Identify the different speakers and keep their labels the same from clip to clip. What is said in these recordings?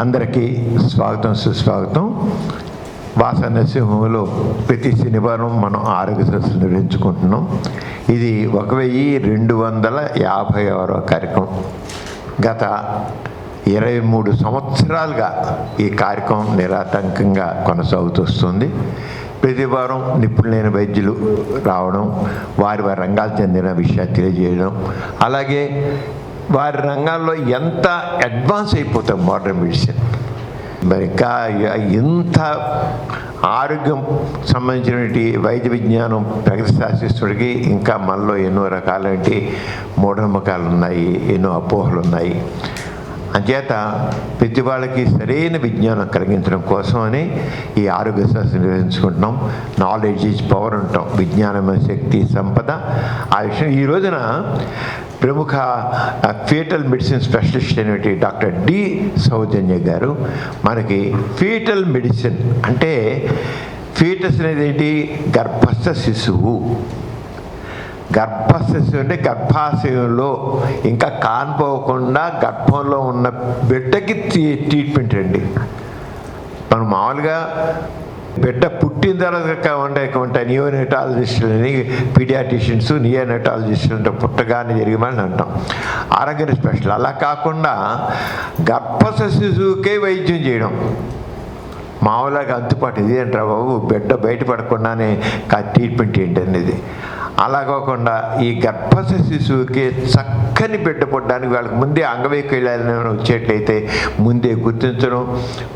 Speaker 1: అందరికీ స్వాగతం, సుస్వాగతం. వాస నరసింహంలో ప్రతి శనివారం మనం ఆరోగ్య సదస్సులు నిర్వహించుకుంటున్నాం. ఇది 1256వ కార్యక్రమం. గత 23 సంవత్సరాలుగా ఈ కార్యక్రమం నిరాటంకంగా కొనసాగుతూ. ప్రతి వారం నిపుణులైన వైద్యులు రావడం, వారి రంగాలకు చెందిన విషయాలు తెలియజేయడం, అలాగే వారి రంగాల్లో ఎంత అడ్వాన్స్ అయిపోతాం మోడర్న్ మెడిసిన్, మరి ఇంకా ఇంత ఆరోగ్యం సంబంధించినటువంటి వైద్య విజ్ఞానం ప్రగతి సాధిస్తుడికి ఇంకా మనలో ఎన్నో రకాలైన మూఢనమ్మకాలు ఉన్నాయి, ఎన్నో అపోహలు ఉన్నాయి. అంచేత ప్రతి వాళ్ళకి సరైన విజ్ఞానం కలిగించడం కోసమని ఈ ఆరోగ్య శాస్త్రం నిర్వహించుకుంటున్నాం. నాలెడ్జ్ ఈజ్ పవర్ అంటాం, విజ్ఞానమైన శక్తి సంపద. ఆ విషయం ఈ రోజున ప్రముఖ ఫీటల్ మెడిసిన్ స్పెషలిస్ట్ అయినటువంటి డాక్టర్ డి సౌజన్య గారు మనకి ఫీటల్ మెడిసిన్ అంటే, ఫీటస్ అనేది ఏంటి? గర్భస్థ శిశువు. గర్భశిశువు అంటే గర్భాశయంలో ఇంకా కానిపోకుండా గర్భంలో ఉన్న బిడ్డకి ట్రీట్మెంట్ అండి. మనం మామూలుగా బిడ్డ పుట్టిన తర్వాత ఉంటాయి నియోనెటాలజిస్టులని, పీడియాట్రిషియన్స్, నియోనెటాలజిస్టులు అంటే పుట్టగానే జరిగిమని అంటాం, ఆరోగ్య స్పెషల్. అలా కాకుండా గర్భస్థ శిశువుకే వైద్యం చేయడం మామూలుగా అంతుపాటు. ఇది అంటారా బాబు, బిడ్డ బయటపడకుండానే ట్రీట్మెంట్ ఏంటి అనేది. అలా కాకుండా ఈ గర్భస్థ శిశువుకి చక్కని బిడ్డ పుట్టడానికి వాళ్ళకి ముందే అంగవైకల్యాలు వచ్చేట్లయితే ముందే గుర్తించడం,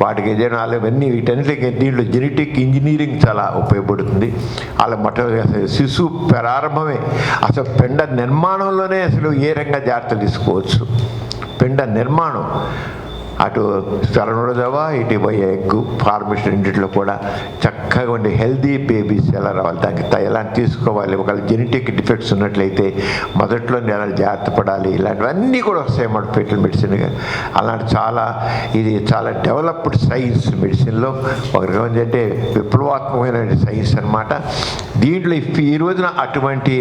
Speaker 1: వాటికి ఏదైనా ఇవన్నీ వీటన్నిటికీ దీంట్లో జెనెటిక్ ఇంజనీరింగ్ చాలా ఉపయోగపడుతుంది. అలా మొట్టమొదటి శిశువు ప్రారంభమే అసలు పిండ నిర్మాణంలోనే అసలు ఏ రకంగా జాగ్రత్తలు తీసుకోవచ్చు. పిండ నిర్మాణం అటు స్థలనుడదవ, ఇటు పోయే ఎగ్ ఫార్మేషన్ ఇంటిలో కూడా చక్కగా ఉండే హెల్దీ బేబీస్ ఎలా రావాలి, దానికి ఎలాంటి తీసుకోవాలి, ఒకవేళ జెనెటిక్ డిఫెక్ట్స్ ఉన్నట్లయితే మొదట్లో ఎలా జాగ్రత్త పడాలి, ఇలాంటివన్నీ కూడా వస్తాయి మన ఫీటల్ మెడిసిన్గా. అలాంటి ఇది చాలా డెవలప్డ్ సైన్స్ మెడిసిన్లో ఒక రకం ఏంటంటే విప్లవాత్మకమైన సైన్స్ అన్నమాట. దీంట్లో ఈ రోజున అటువంటి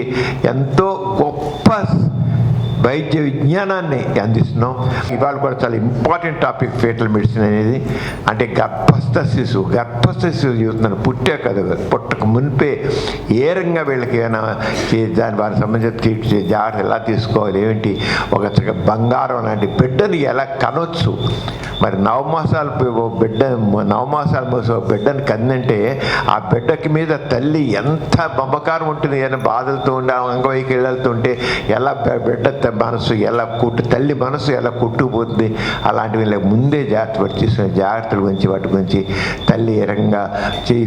Speaker 1: ఎంతో గొప్ప వైద్య విజ్ఞానాన్ని అందిస్తున్నాం. ఇవాళ కూడా చాలా ఇంపార్టెంట్ టాపిక్ ఫీటల్ మెడిసిన్ అనేది. అంటే గర్భస్థ శిశువు చూస్తున్నాను, పుట్టే కదా, పుట్టక మునిపే ఏ రకంగా వీళ్ళకి ఏమైనా దాని వారికి సంబంధించిన జాగ్రత్త ఎలా తీసుకోవాలి, ఏమిటి, ఒక బంగారం లాంటి బిడ్డని ఎలా కనొచ్చు. మరి 9 మాసాలు బిడ్డని కందంటే ఆ బిడ్డకి మీద తల్లి ఎంత మమకారం ఉంటుంది, ఏదైనా బాధలతో ఉండి అంగవైకల్యాలతో ఉంటే ఎలా బిడ్డ మనసు ఎలా తల్లి మనసు ఎలా కొట్టుకుపోతుంది. అలాంటివి ముందే జాగ్రత్తల గురించి వాటి గురించి తల్లి ఏ రకంగా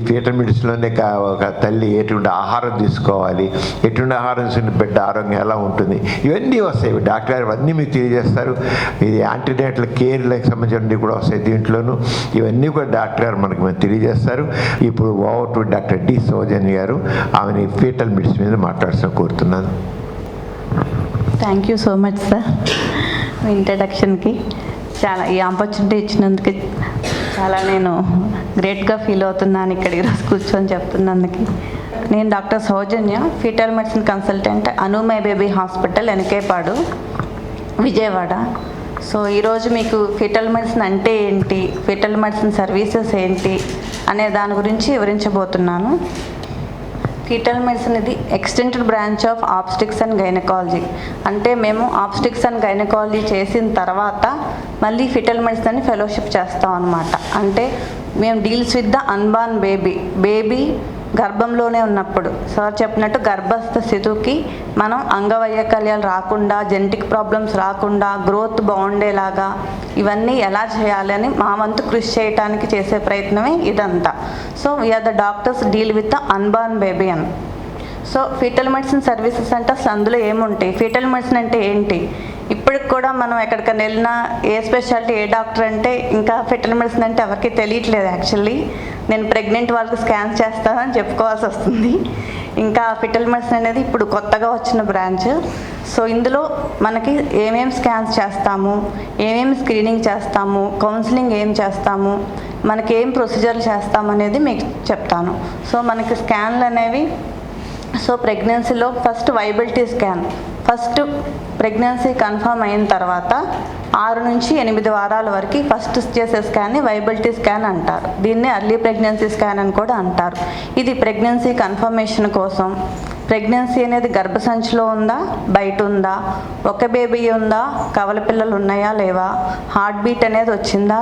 Speaker 1: ఫీటల్ మెడిసిన్లోనే ఒక తల్లి ఎటువంటి ఆహారం తీసుకోవాలి, ఎటువంటి ఆహారం తీసుకుని బిడ్డ ఆరోగ్యం ఎలా ఉంటుంది, ఇవన్నీ వస్తాయి. డాక్టర్ గారు అన్నీ మీకు తెలియజేస్తారు. ఇది యాంటీనేటల్ కేర్లకు సంబంధించి కూడా వస్తాయి దీంట్లోనూ. ఇవన్నీ కూడా డాక్టర్ గారు మనకు తెలియజేస్తారు. ఇప్పుడు over to doctor D Soujanya గారు, ఆమెని ఫీటల్ మెడిసిన్ మీద మాట్లాడాల్సిన కోరుతున్నాను.
Speaker 2: Thank you so much sir మీ ఇంట్రడక్షన్కి. చాలా ఈ ఆపర్చునిటీ ఇచ్చినందుకు చాలా నేను గ్రేట్గా ఫీల్ అవుతున్నాను ఇక్కడ ఈరోజు కూర్చొని చెప్తున్నందుకు. నేను doctor Soujanya, fetal medicine consultant, Anumai baby hospital, Enikepadu, Vijayawada. So ఈరోజు మీకు ఫీటల్ మెడిసిన్ అంటే ఏంటి, ఫీటల్ మెడిసిన్ సర్వీసెస్ ఏంటి అనే దాని గురించి వివరించబోతున్నాను. ఫీటల్ మెడిసిన్ ఇది extended branch of ఆబ్స్టిక్స్ and gynaecology. అంటే మేము ఆబ్స్టిక్స్ అండ్ గైనకాలజీ చేసిన తర్వాత మళ్ళీ ఫీటల్ మెడిసిన్ అని ఫెలోషిప్ చేస్తాం అన్నమాట. అంటే మేము deals with the unborn baby గర్భంలోనే ఉన్నప్పుడు సార్ చెప్పినట్టు గర్భస్థ శిశువుకి మనం అంగవైకల్యాలు రాకుండా, జెనెటిక్ ప్రాబ్లమ్స్ రాకుండా, గ్రోత్ బాగుండేలాగా ఇవన్నీ ఎలా చేయాలి అని మా వంతు కృషి చేయడానికి చేసే ప్రయత్నమే ఇదంతా. So we are the doctors deal with the unborn baby అని. సో ఫీటల్ మెడిసిన్ సర్వీసెస్ అంటే అసలు అందులో ఏముంటాయి, ఫీటల్ మెడిసిన్ అంటే ఏంటి, ఇప్పటికి కూడా మనం ఎక్కడికైనా వెళ్ళినా ఏ స్పెషాలిటీ ఏ డాక్టర్ అంటే ఇంకా ఫీటల్ మెడిసిన్ అంటే ఎవరికి తెలియట్లేదు. యాక్చువల్లీ నేను ప్రెగ్నెంట్ వాళ్ళకి స్కాన్స్ చేస్తానని చెప్పుకోవాల్సి వస్తుంది. ఇంకా ఫీటల్ మెడిసిన్ అనేది ఇప్పుడు కొత్తగా వచ్చిన బ్రాంచ్. సో ఇందులో మనకి ఏమేమి స్కాన్స్ చేస్తాము, ఏమేమి స్క్రీనింగ్ చేస్తాము, కౌన్సిలింగ్ ఏం చేస్తాము, మనకి ఏం ప్రొసీజర్లు చేస్తామనేది మీకు చెప్తాను. సో మనకి స్కాన్లు అనేవి, సో ప్రెగ్నెన్సీలో first viability scan first pregnancy confirm అయిన తర్వాత 6 నుంచి 8 వారాల వరకు ఫస్ట్ చేసే స్కాన్ని వైబిలిటీ స్కాన్ అంటారు. దీన్ని ఎర్లీ ప్రెగ్నెన్సీ స్కాన్ అని కూడా అంటారు. ఇది ప్రెగ్నెన్సీ కన్ఫర్మేషన్ కోసం, ప్రెగ్నెన్సీ అనేది గర్భసంచిలో ఉందా, బయట ఉందా, ఒక బేబీ ఉందా, కవల పిల్లలు ఉన్నాయా లేవా, హార్ట్ బీట్ అనేది వచ్చిందా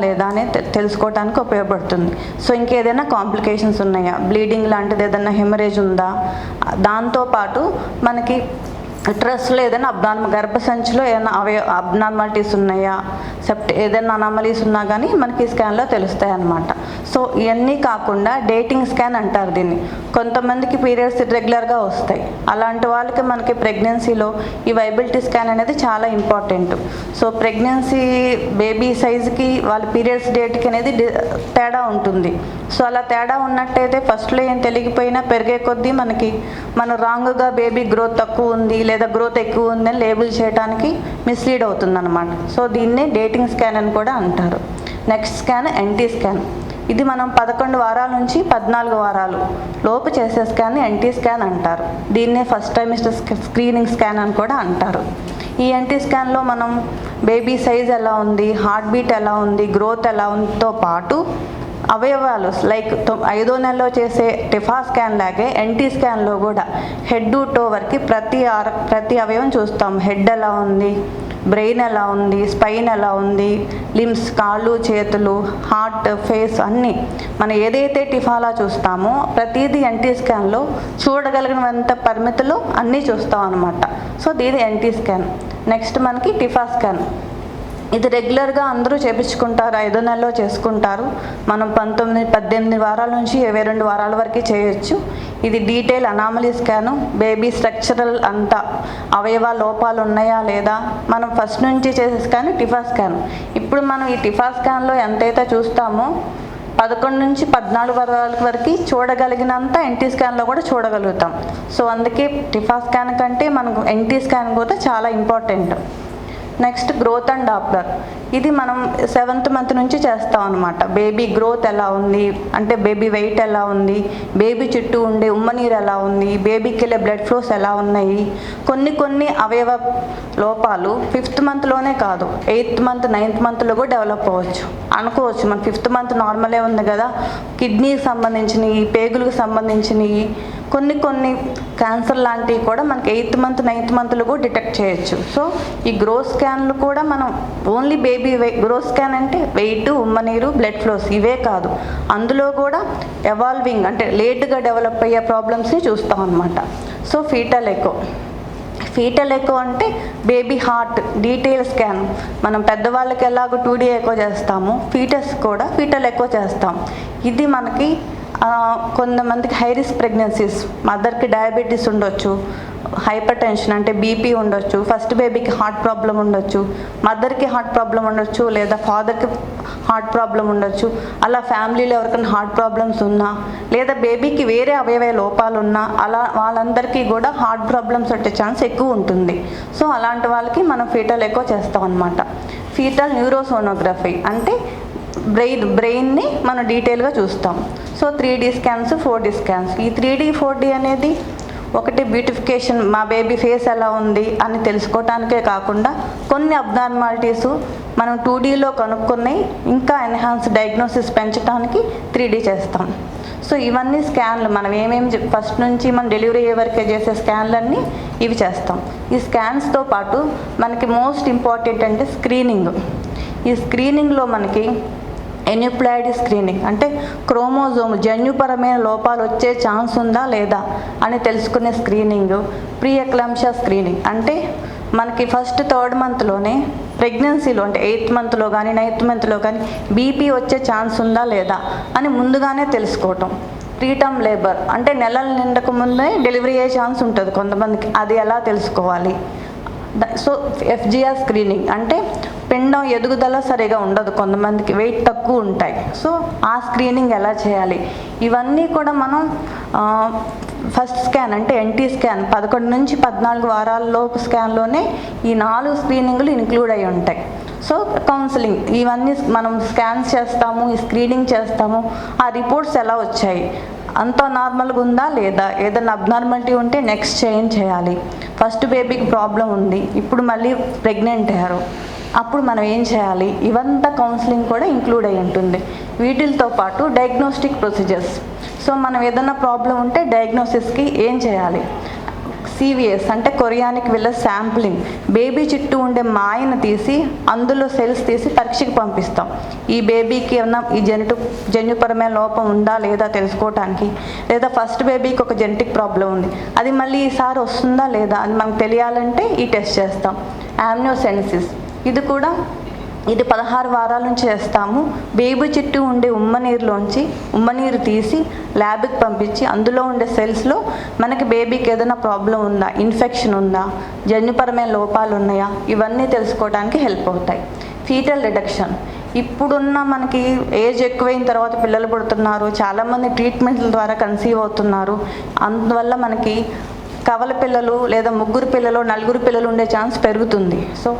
Speaker 2: లేదా అనేది తెలుసుకోవడానికి ఉపయోగపడుతుంది. సో ఇంకేదైనా కాంప్లికేషన్స్ ఉన్నాయా, బ్లీడింగ్ లాంటిది ఏదైనా హెమరేజ్ ఉందా, దాంతోపాటు మనకి డ్రెస్లో ఏదైనా గర్భసంచిలో ఏదైనా అబ్నార్మాలిటీస్ ఉన్నాయా, ఏదైనా అనామలీస్ ఉన్నా కానీ మనకి ఈ స్కాన్లో తెలుస్తాయి అన్నమాట. సో ఇవన్నీ కాకుండా డేటింగ్ స్కాన్ అంటారు దీన్ని. కొంతమందికి పీరియడ్స్ ఇర్రెగ్యులర్గా వస్తాయి. అలాంటి వాళ్ళకి మనకి ప్రెగ్నెన్సీలో ఈ వైబిలిటీ స్కాన్ అనేది చాలా ఇంపార్టెంట్. సో ప్రెగ్నెన్సీ బేబీ సైజుకి వాళ్ళ పీరియడ్స్ డేట్కి అనేది తేడా ఉంటుంది. సో అలా తేడా ఉన్నట్టయితే ఫస్ట్లో ఏం తెలియకపోయినా పెరిగే కొద్దీ మనం రాంగ్గా బేబీ గ్రోత్ తక్కువ ఉంది లేదా గ్రోత్ ఎక్కువ ఉందని లేబుల్ చేయడానికి మిస్లీడ్ అవుతుంది అనమాట. సో దీన్నే డేటింగ్ స్కాన్ అని కూడా అంటారు. Next scan NT scan. ఇది మనం 11 వారాల నుంచి 14 వారాలు లోపు చేసే స్కాన్ ఎన్టీ స్కాన్ అంటారు. దీన్నే ఫస్ట్ ట్రైమిస్టర్ స్క్రీనింగ్ స్కాన్ అని కూడా అంటారు. ఈ ఎన్టీ స్కాన్లో మనం బేబీ సైజ్ ఎలా ఉంది, హార్ట్ బీట్ ఎలా ఉంది, గ్రోత్ ఎలా ఉందో పాటు అవయవాలు లైక్ 5వ నెలలో చేసే టిఫా స్కాన్ లాగే ఎన్టీ స్కాన్లో కూడా హెడ్ టు టో వరకు ప్రతి అవయవం చూస్తాం. హెడ్ ఎలా ఉంది, బ్రెయిన్ ఎలా ఉంది, స్పైన్ ఎలా ఉంది, లిమ్స్ కాళ్ళు చేతులు, హార్ట్, ఫేస్ అన్నీ మనం ఏదైతే టిఫాలా చూస్తామో ప్రతిదీ ఎన్టీ స్కాన్లో చూడగలిగినంత పరిమితిలో అన్నీ చూస్తాం అన్నమాట. సో దీని ఎన్టీ స్కాన్. నెక్స్ట్ మనకి టిఫా స్కాన్. ఇది రెగ్యులర్గా అందరూ చేయించుకుంటారు, 5వ నెలలో చేసుకుంటారు. మనం 18 వారాల నుంచి 22 వారాల వరకు చేయొచ్చు. ఇది detail anomaly scan, baby structural అంతా అవయవ లోపాలు ఉన్నాయా లేదా మనం ఫస్ట్ నుంచి చేసే స్కాన్ టిఫా స్కాన్. ఇప్పుడు మనం ఈ టిఫా స్కాన్లో ఎంతైతే చూస్తామో 11 నుంచి 14 వారాల వరకు చూడగలిగినంత ఎన్టీ స్కాన్లో కూడా చూడగలుగుతాం. సో అందుకే టిఫా స్కాన్ కంటే మనకు ఎన్టీ స్కాన్ కూడా చాలా important. Next growth and Doppler. ఇది మనం 7th మంత్ నుంచి చేస్తాం అనమాట. బేబీ గ్రోత్ ఎలా ఉంది అంటే బేబీ వెయిట్ ఎలా ఉంది, బేబీ చుట్టూ ఉండే ఉమ్మనీరు ఎలా ఉంది, బేబీకి వెళ్ళే బ్లడ్ ఫ్లోస్ ఎలా ఉన్నాయి. కొన్ని అవయవ లోపాలు 5th మంత్లోనే కాదు 8th మంత్ 9th మంత్లో కూడా డెవలప్ అవ్వచ్చు. అనుకోవచ్చు మన 5th మంత్ నార్మలే ఉంది కదా, కిడ్నీకి సంబంధించినవి, పేగులకు సంబంధించినవి, కొన్ని క్యాన్సర్ లాంటివి కూడా మనకి 8th మంత్ 9th మంత్లో కూడా డిటెక్ట్ చేయొచ్చు. సో ఈ గ్రోత్ స్కాన్లు కూడా మనం ఓన్లీ బేబీ గ్రోత్ స్కాన్ అంటే వెయిట్, ఉమ్మనీరు, బ్లడ్ ఫ్లోస్ ఇవే కాదు, అందులో కూడా ఎవాల్వింగ్ అంటే లేట్గా డెవలప్ అయ్యే ప్రాబ్లమ్స్ని చూస్తాం అన్నమాట. సో ఫీటల్ ఎకో అంటే బేబీ హార్ట్ డీటెయిల్ స్కాన్. మనం పెద్దవాళ్ళకి ఎలాగో 2D ఎకో చేస్తాము, ఫీటస్ కూడా ఫీటల్ ఎకో చేస్తాం. ఇది మనకి కొంతమందికి హై రిస్క్ ప్రెగ్నెన్సీస్, మదర్కి డయాబెటీస్ ఉండొచ్చు, హైపర్ టెన్షన్ అంటే బీపీ ఉండొచ్చు, ఫస్ట్ బేబీకి హార్ట్ ప్రాబ్లం ఉండొచ్చు, మదర్కి హార్ట్ ప్రాబ్లం ఉండొచ్చు, లేదా ఫాదర్కి హార్ట్ ప్రాబ్లం ఉండొచ్చు. అలా ఫ్యామిలీలో ఎవరికైనా హార్ట్ ప్రాబ్లమ్స్ ఉన్నా లేదా బేబీకి వేరే అవయవ లోపాలు ఉన్నా అలా వాళ్ళందరికీ కూడా హార్ట్ ప్రాబ్లమ్స్ వచ్చే ఛాన్స్ ఎక్కువ ఉంటుంది. సో అలాంటి వాళ్ళకి మనం ఫీటల్ ఎకో చేస్తాం అన్నమాట. ఫీటల్ న్యూరోసోనోగ్రఫీ అంటే బ్రెయిన్ని మనం డీటెయిల్గా చూస్తాం. So 3D scans, 4D scans. ఈ 3D 4D అనేది ఒకటి బ్యూటిఫికేషన్, మా బేబీ ఫేస్ ఎలా ఉంది అని తెలుసుకోవటానికే కాకుండా కొన్ని అబ్నార్మాలిటీసు మనం 2Dలో కనుక్కున్నాయి ఇంకా ఎన్హాన్స్ డయాగ్నోసిస్ పెంచడానికి 3D చేస్తాం. సో ఇవన్నీ స్కాన్లు మనం ఏమేమి ఫస్ట్ నుంచి మనం డెలివరీ అయ్యే వరకే చేసే స్కాన్లన్నీ ఇవి చేస్తాం. ఈ స్కాన్స్తో పాటు మనకి మోస్ట్ ఇంపార్టెంట్ అంటే స్క్రీనింగ్. ఈ స్క్రీనింగ్లో మనకి ఎన్యూప్లాయిడ్ స్క్రీనింగ్ అంటే క్రోమోజోమ్ జన్యుపరమైన లోపాలు వచ్చే ఛాన్స్ ఉందా లేదా అని తెలుసుకునే స్క్రీనింగ్. ప్రీ ఎక్లాంప్షియా స్క్రీనింగ్ అంటే మనకి ఫస్ట్ 3rd మంత్లోనే ప్రెగ్నెన్సీలో అంటే 8th మంత్లో కానీ 9th మంత్లో కానీ బీపీ వచ్చే ఛాన్స్ ఉందా లేదా అని ముందుగానే తెలుసుకోవటం. ప్రీటర్మ్ లేబర్ అంటే నెలలు నిండక ముందే డెలివరీ అయ్యే ఛాన్స్ ఉంటుంది కొంతమందికి, అది ఎలా తెలుసుకోవాలి. సో FGR స్క్రీనింగ్ అంటే పిండం ఎదుగుదల సరిగా ఉండదు, కొంతమందికి వెయిట్ తక్కువ ఉంటాయి. సో ఆ స్క్రీనింగ్ ఎలా చేయాలి, ఇవన్నీ కూడా మనం ఫస్ట్ స్కాన్ అంటే ఎన్టీ స్కాన్ 11 నుంచి 14 వారాల లోపు స్కాన్లోనే ఈ 4 స్క్రీనింగ్లు ఇంక్లూడ్ అయి ఉంటాయి. సో కౌన్సిలింగ్ ఇవన్నీ మనం స్కాన్స్ చేస్తాము, ఈ స్క్రీనింగ్ చేస్తాము, ఆ రిపోర్ట్స్ ఎలా వచ్చాయి, అంత నార్మల్గా ఉందా లేదా, ఏదైనా అబ్నార్మాలిటీ ఉంటే నెక్స్ట్ చేయాలి. ఫస్ట్ బేబీకి ప్రాబ్లం ఉంది, ఇప్పుడు మళ్ళీ ప్రెగ్నెంట్ అయ్యారు, అప్పుడు మనం ఏం చేయాలి, ఇవంతా కౌన్సిలింగ్ కూడా ఇంక్లూడ్ అయి ఉంటుంది. వీటితో పాటు డయాగ్నోస్టిక్ ప్రొసీజర్స్. సో మనం ఏదైనా ప్రాబ్లం ఉంటే డయాగ్నోసిస్కి ఏం చేయాలి, CVS అంటే కొరియానిక్ విల్లస్ శాంప్లింగ్. బేబీ చుట్టూ ఉండే మాయను తీసి అందులో సెల్స్ తీసి పరీక్షకి పంపిస్తాం. ఈ బేబీకి ఏమన్నా ఈ జన్యుపరమైన లోపం ఉందా లేదా తెలుసుకోవటానికి, లేదా ఫస్ట్ బేబీకి ఒక జెనెటిక్ ప్రాబ్లం ఉంది, అది మళ్ళీ ఈసారి వస్తుందా లేదా అని మనకు తెలియాలంటే ఈ టెస్ట్ చేస్తాం. ఆమ్నియోసెన్సిస్ ఇది 16 వారాల నుంచి చేస్తాము. బేబీ చుట్టూ ఉండే ఉమ్మనీరు తీసి ల్యాబ్కి పంపించి అందులో ఉండే సెల్స్లో మనకి బేబీకి ఏదైనా ప్రాబ్లం ఉందా, ఇన్ఫెక్షన్ ఉందా, జన్యుపరమైన లోపాలు ఉన్నాయా, ఇవన్నీ తెలుసుకోవడానికి హెల్ప్ అవుతాయి. Fetal reduction. ఇప్పుడున్న మనకి ఏజ్ ఎక్కువైన తర్వాత పిల్లలు పుడుతున్నారు, చాలామంది ట్రీట్మెంట్ల ద్వారా కన్సీవ్ అవుతున్నారు. అందువల్ల మనకి కవల పిల్లలు లేదా 3 పిల్లలు 4 పిల్లలు ఉండే ఛాన్స్ పెరుగుతుంది. సో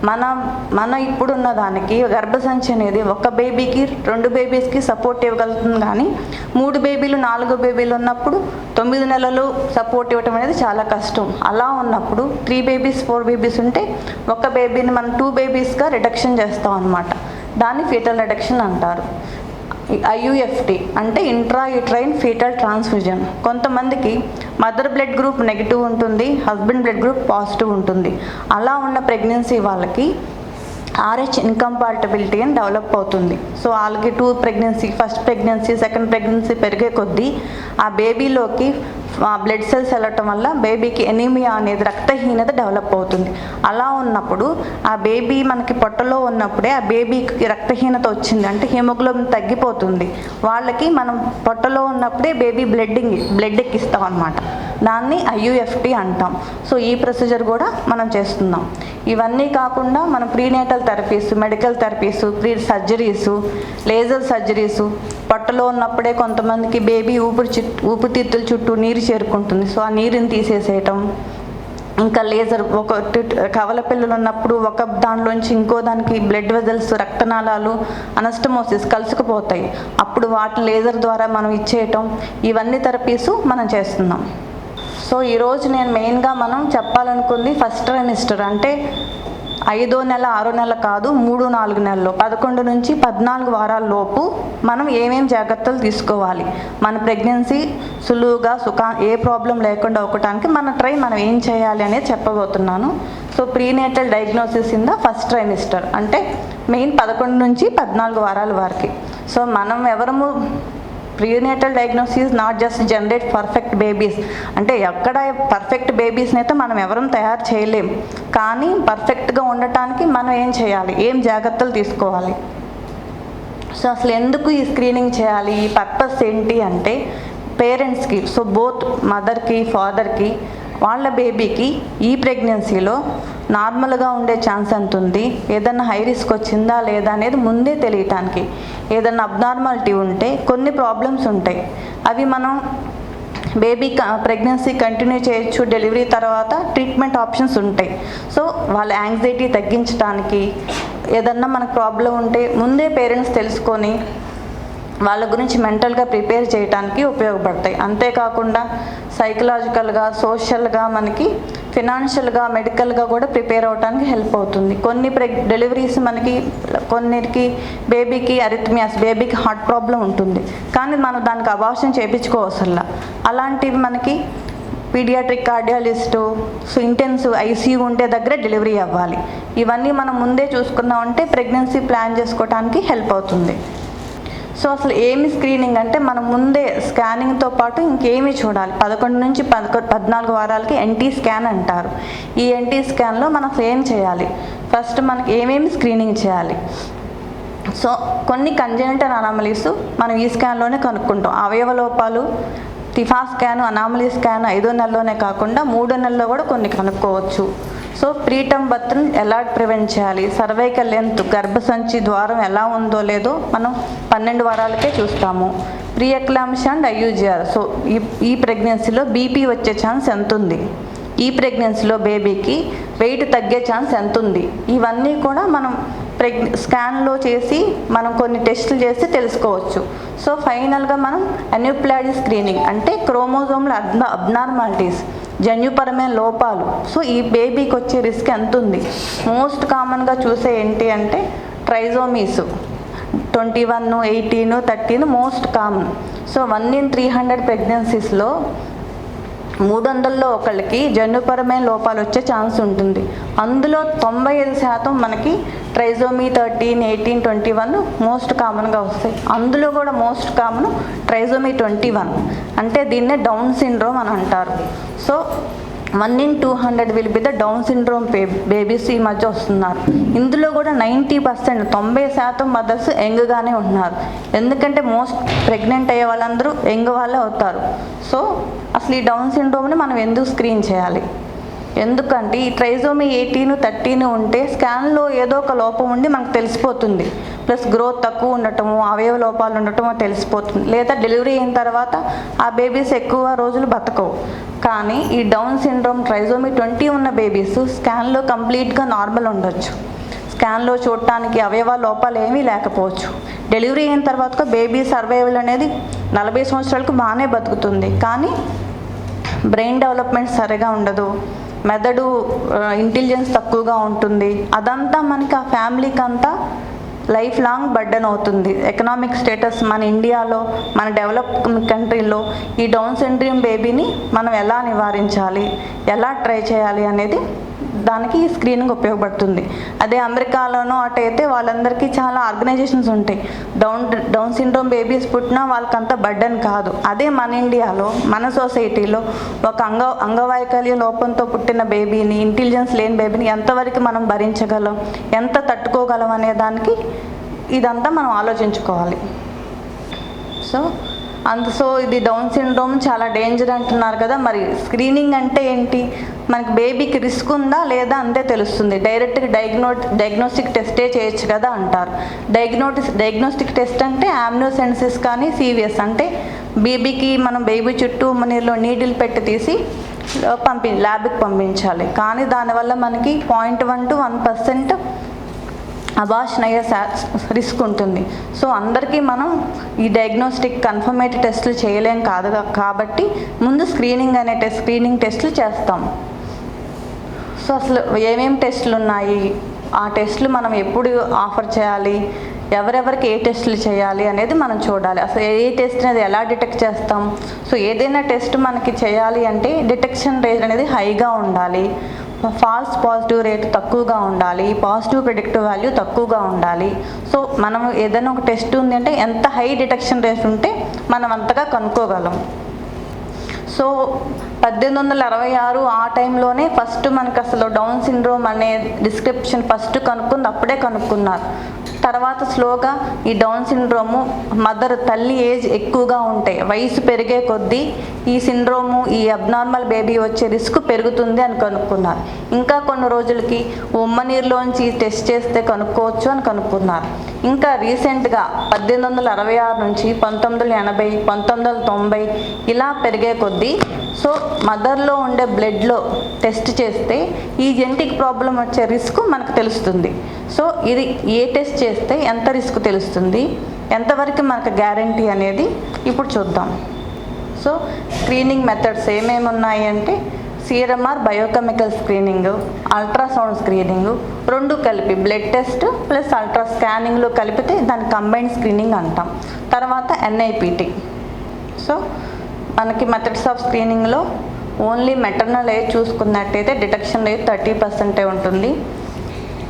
Speaker 2: మన ఇప్పుడున్న దానికి గర్భసంచి అనేది ఒక బేబీకి 2 బేబీస్కి సపోర్ట్ ఇవ్వగలుగుతుంది, కానీ 3 బేబీలు 4 బేబీలు ఉన్నప్పుడు 9 నెలలు సపోర్ట్ ఇవ్వటం అనేది చాలా కష్టం. అలా ఉన్నప్పుడు 3 బేబీస్ 4 బేబీస్ ఉంటే ఒక బేబీని మనం 2 బేబీస్గా రిడక్షన్ చేస్తాం అన్నమాట. దాన్ని ఫీటల్ రిడక్షన్ అంటారు. IUFT అంటే ఇంట్రాయూట్రైన్ ఫీటల్ ట్రాన్స్ఫ్యూజన్. కొంతమందికి మదర్ బ్లడ్ గ్రూప్ నెగిటివ్ ఉంటుంది, హస్బెండ్ బ్లడ్ గ్రూప్ పాజిటివ్ ఉంటుంది. అలా ఉన్న ప్రెగ్నెన్సీ వాళ్ళకి RH ఇన్కంపాటిబిలిటీ అని డెవలప్ అవుతుంది. సో వాళ్ళకి ఫస్ట్ ప్రెగ్నెన్సీ సెకండ్ ప్రెగ్నెన్సీ పెరిగే కొద్దీ ఆ బేబీలోకి బ్లడ్ సెల్స్ వెళ్ళటం వల్ల బేబీకి ఎనీమియా అనేది రక్తహీనత డెవలప్ అవుతుంది. అలా ఉన్నప్పుడు ఆ బేబీ మనకి పొట్టలో ఉన్నప్పుడే ఆ బేబీకి రక్తహీనత వచ్చింది అంటే హిమోగ్లోబిన్ తగ్గిపోతుంది. వాళ్ళకి మనం పొట్టలో ఉన్నప్పుడే బేబీ బ్లడ్ ఎక్కిస్తాం అన్నమాట. దాన్ని IUFT అంటాం. సో ఈ ప్రొసీజర్ కూడా మనం చేస్తున్నాం. ఇవన్నీ కాకుండా మనం prenatal therapies, medical therapies, surgeries, laser surgeries. పొట్టలో ఉన్నప్పుడే కొంతమందికి బేబీ ఊపిరితిత్తుల చుట్టూ నీరు చేరుకుంటుంది. సో ఆ నీరుని తీసేసేయటం. ఇంకా లేజర్ కవల పిల్లలు ఉన్నప్పుడు ఒక దానిలోంచి ఇంకో దానికి బ్లడ్ వెజల్స్, రక్తనాళాలు, అనస్టమోసిస్ కలుసుకుపోతాయి. అప్పుడు వాటిని లేజర్ ద్వారా మనం ఇచ్చేయటం. ఇవన్నీ థెరపీస్ మనం చేస్తున్నాం. సో ఈరోజు నేను మెయిన్గా మనం చెప్పాలనుకుంది ఫస్ట్ ట్రైమిస్టర్ అంటే 5వ నెల 6వ నెల కాదు, 3-4 నెలల్లో 11 నుంచి 14 వారాల లోపు మనం ఏమేం జాగ్రత్తలు తీసుకోవాలి, మన ప్రెగ్నెన్సీ సులువుగా ఏ ప్రాబ్లం లేకుండా అవ్వటానికి మనం ఏం చేయాలి అనేది చెప్పబోతున్నాను. So prenatal diagnosis in the first trimester అంటే మెయిన్ 11 నుంచి 14 వారాల వరకు. సో మనం ఎవరము prenatal diagnosis not just generate perfect babies అంటే ఎక్కడ పర్ఫెక్ట్ బేబీస్ని అయితే మనం ఎవరం తయారు చేయలేం, కానీ పర్ఫెక్ట్గా ఉండటానికి మనం ఏం చేయాలి, ఏం జాగ్రత్తలు తీసుకోవాలి. సో అసలు ఎందుకు ఈ స్క్రీనింగ్ చేయాలి, ఈ పర్పస్ ఏంటి అంటే పేరెంట్స్కి, సో బోత్ మదర్కి ఫాదర్కి వాళ్ళ బేబీకి ఈ ప్రెగ్నెన్సీలో నార్మల్గా ఉండే ఛాన్స్ ఎంత ఉంది, ఏదన్నా హై రిస్క్ వచ్చిందా లేదా అనేది ముందే తెలియటానికి. ఏదన్నా అబ్నార్మాలిటీ ఉంటే కొన్ని ప్రాబ్లమ్స్ ఉంటాయి, అవి మనం బేబీ ప్రెగ్నెన్సీ కంటిన్యూ చేయొచ్చు, డెలివరీ తర్వాత ట్రీట్మెంట్ ఆప్షన్స్ ఉంటాయి. సో వాళ్ళ యాంగ్జైటీ తగ్గించడానికి ఏదన్నా మనకు ప్రాబ్లం ఉంటే ముందే పేరెంట్స్ తెలుసుకొని వాళ్ళ గురించి మెంటల్గా ప్రిపేర్ చేయడానికి ఉపయోగపడతాయి. అంతేకాకుండా సైకలాజికల్గా, సోషల్గా, మనకి ఫినాన్షియల్గా, మెడికల్గా కూడా ప్రిపేర్ అవడానికి హెల్ప్ అవుతుంది. కొన్ని డెలివరీస్ కొన్నిటికి బేబీకి అరిథ్మియాస్, బేబీకి హార్ట్ ప్రాబ్లం ఉంటుంది, కానీ మనం దానికి అబార్షన్ చేయించుకోవసల్లా. అలాంటివి మనకి pediatric cardiologist, so intensive ICU ఉండే దగ్గర డెలివరీ అవ్వాలి. ఇవన్నీ మనం ముందే చూసుకున్నామంటే ప్రెగ్నెన్సీ ప్లాన్ చేసుకోవడానికి హెల్ప్ అవుతుంది. సో అసలు ఏమి స్క్రీనింగ్ అంటే మనం ముందే స్కానింగ్తో పాటు ఇంకేమి చూడాలి. 11 నుంచి 14 వారాలకి NT స్కాన్ అంటారు. ఈ NT స్కాన్లో మనం ఏం చేయాలి, ఫస్ట్ మనకి ఏమేమి స్క్రీనింగ్ చేయాలి. సో కొన్ని కంజెనిటల్ అనామలీస్ మనం ఈ స్కాన్లోనే కనుక్కుంటాం. అవయవ లోపాలు, టిఫా స్కాన్, అనామలీ స్కాన్ 5వ నెలలోనే కాకుండా 3వ నెలలో కూడా కొన్ని కనుక్కోవచ్చు. సో ప్రీటర్మ్ బర్త్ని ఎలా ప్రివెంట్ చేయాలి, సర్వైకల్ లెంత్, గర్భసంచి ద్వారం ఎలా ఉందో లేదో మనం 12 వారాలకే చూస్తాము. Pre ఎక్లాంప్షియా and IUGR. సో ఈ ప్రెగ్నెన్సీలో BP వచ్చే ఛాన్స్ ఎంత ఉంది, ఈ ప్రెగ్నెన్సీలో బేబీకి వెయిట్ తగ్గే ఛాన్స్ ఎంత ఉంది, ఇవన్నీ కూడా మనం స్కాన్లో చేసి మనం కొన్ని టెస్టులు చేసి తెలుసుకోవచ్చు. సో ఫైనల్గా మనం అన్యూప్లాయిడ్ స్క్రీనింగ్ అంటే క్రోమోజోమ్ల అబ్నార్మాలిటీస్, జన్యుపరమైన లోపాలు. సో ఈ బేబీకి వచ్చే రిస్క్ ఎంత ఉంది? మోస్ట్ కామన్గా చూసే ఏంటి అంటే ట్రైజోమీస్ 21, 18, 13 మోస్ట్ కామన్. సో 1 in 300 ప్రెగ్నెన్సీస్లో 300లో ఒకళ్ళకి జన్యుపరమైన లోపాలు వచ్చే ఛాన్స్ ఉంటుంది. అందులో 95% మనకి ట్రైజోమీ 13, 18, 21 మోస్ట్ కామన్గా వస్తాయి. అందులో కూడా మోస్ట్ కామన్ ట్రైజోమీ 21 అంటే దీన్నే డౌన్ సిండ్రోమ్ అని అంటారు. So 1 in 200 will be the down syndrome babies ఈ మధ్య వస్తున్నారు. ఇందులో కూడా 90%, 90% మదర్స్ యంగ్గానే ఉంటున్నారు. ఎందుకంటే మోస్ట్ ప్రెగ్నెంట్ అయ్యే వాళ్ళందరూ యంగ్ వాళ్ళే అవుతారు. సో అసలు ఈ డౌన్ సిండ్రోమ్ని మనం ఎందుకు స్క్రీన్ చేయాలి? ఎందుకంటే ఈ ట్రైజోమీ 18, 13 ఉంటే స్కాన్లో ఏదో ఒక లోపం ఉండి మనకు తెలిసిపోతుంది. ప్లస్ గ్రోత్ తక్కువ ఉండటము, అవయవ లోపాలు ఉండటమో తెలిసిపోతుంది. లేదా డెలివరీ అయిన తర్వాత ఆ బేబీస్ ఎక్కువ రోజులు బతకవు. కానీ ఈ డౌన్ సిండ్రోమ్ ట్రైజోమీ 20 ఉన్న బేబీస్ స్కాన్లో కంప్లీట్గా నార్మల్ ఉండొచ్చు. స్కాన్లో చూడటానికి అవయవ లోపాలు ఏమీ లేకపోవచ్చు. డెలివరీ అయిన తర్వాత బేబీ సర్వైవల్ అనేది 40 సంవత్సరాలకు బాగానే బతుకుతుంది. కానీ బ్రెయిన్ డెవలప్మెంట్ సరిగా ఉండదు, మెదడు ఇంటెలిజెన్స్ తక్కువగా ఉంటుంది. అదంతా మనకి ఆ ఫ్యామిలీకి అంతా లైఫ్ లాంగ్ బర్డెన్ అవుతుంది. ఎకనామిక్ స్టేటస్ మన ఇండియాలో, మన డెవలప్డ్ కంట్రీలో ఈ డౌన్ సిండ్రోమ్ బేబీని మనం ఎలా నివారించాలి, ఎలా ట్రై చేయాలి అనేది దానికి ఈ స్క్రీనింగ్ ఉపయోగపడుతుంది. అదే అమెరికాలోనో అటైతే వాళ్ళందరికీ చాలా ఆర్గనైజేషన్స్ ఉంటాయి. డౌన్ సిండ్రోమ్ బేబీస్ పుట్టినా వాళ్ళకంత బర్డెన్ కాదు. అదే మన ఇండియాలో, మన సొసైటీలో ఒక అంగవైకల్య లోపంతో పుట్టిన బేబీని, ఇంటెలిజెన్స్ లేని బేబీని ఎంతవరకు మనం భరించగలం, ఎంత తట్టుకోగలం అనే దానికి ఇదంతా మనం ఆలోచించుకోవాలి. సో ఇది డౌన్ సిండ్రోమ్ చాలా డేంజర్ అంటున్నారు కదా. మరి స్క్రీనింగ్ అంటే ఏంటి? మనకి బేబీకి రిస్క్ ఉందా లేదా అంతే తెలుస్తుంది. డైరెక్ట్గా డయాగ్నోస్టిక్ టెస్టే చేయొచ్చు కదా అంటారు. డయాగ్నోస్టిక్ టెస్ట్ అంటే ఆమ్నియోసెన్సిస్ కానీ సివిఎస్ అంటే బేబీకి మనం బేబీ చుట్టూ మనీలో నీడిల్ పెట్టి తీసి ల్యాబ్కి పంపించాలి. కానీ దానివల్ల మనకి 0.1 to 1% అబార్షన్ అయ్యే రిస్క్ ఉంటుంది. సో అందరికీ మనం ఈ డయాగ్నోస్టిక్ కన్ఫర్మేటరీ టెస్టులు చేయలేం కాదు. కాబట్టి ముందు స్క్రీనింగ్ టెస్టులు చేస్తాం. సో అసలు ఏమేమి టెస్టులు ఉన్నాయి, ఆ టెస్టులు మనం ఎప్పుడు ఆఫర్ చేయాలి, ఎవరెవరికి ఏ టెస్టులు చేయాలి అనేది మనం చూడాలి. అసలు ఏ టెస్ట్ అనేది ఎలా డిటెక్ట్ చేస్తాం? సో ఏదైనా టెస్ట్ మనకి చేయాలి అంటే డిటెక్షన్ రేట్ అనేది హైగా ఉండాలి, ఫాల్స్ పాజిటివ్ రేట్ తక్కువగా ఉండాలి, పాజిటివ్ ప్రిడిక్టివ్ వాల్యూ తక్కువగా ఉండాలి. సో మనం ఏదైనా ఒక టెస్ట్ ఉంది అంటే ఎంత హై డిటెక్షన్ రేట్ ఉంటే మనం అంతగా కనుక్కోగలం. సో 1866 ఆ టైంలోనే ఫస్ట్ మనకు అసలు డౌన్ సిండ్రోమ్ అనే డిస్క్రిప్షన్ ఫస్ట్ అప్పుడే కనుక్కున్నారు. తర్వాత స్లోగా ఈ డౌన్ సిండ్రోము తల్లి ఏజ్ ఎక్కువగా ఉంటాయి, వయసు పెరిగే కొద్దీ ఈ సిండ్రోము, ఈ అబ్నార్మల్ బేబీ వచ్చే రిస్క్ పెరుగుతుంది అని కనుక్కున్నారు. ఇంకా కొన్ని రోజులకి ఉమ్మనీరులోంచి టెస్ట్ చేస్తే కనుక్కోవచ్చు అని కనుక్కున్నారు. ఇంకా రీసెంట్గా 1866 నుంచి 1980, 1990 ఇలా పెరిగే కొద్దీ సో మదర్లో ఉండే బ్లడ్లో టెస్ట్ చేస్తే ఈ జెనెటిక్ ప్రాబ్లం వచ్చే రిస్క్ మనకు తెలుస్తుంది. సో ఇది ఏ టెస్ట్ చేస్తే ఎంత రిస్క్ తెలుస్తుంది, ఎంతవరకు మనకు గ్యారంటీ అనేది ఇప్పుడు చూద్దాం. సో స్క్రీనింగ్ మెథడ్స్ ఏమేమి ఉన్నాయి అంటే సిఆర్ఎంఆర్ బయోకెమికల్ స్క్రీనింగ్, అల్ట్రాసౌండ్ స్క్రీనింగ్, రెండు కలిపి బ్లడ్ టెస్ట్ ప్లస్ అల్ట్రా స్కానింగ్లో కలిపితే దాన్ని కంబైన్డ్ స్క్రీనింగ్ అంటాం. తర్వాత ఎన్ఐపిటి. సో మనకి మెథడ్స్ ఆఫ్ స్క్రీనింగ్లో ఓన్లీ మెటర్నల్ ఏజ్ చూసుకున్నట్టయితే డిటెక్షన్ రేట్ 30% ఉంటుంది.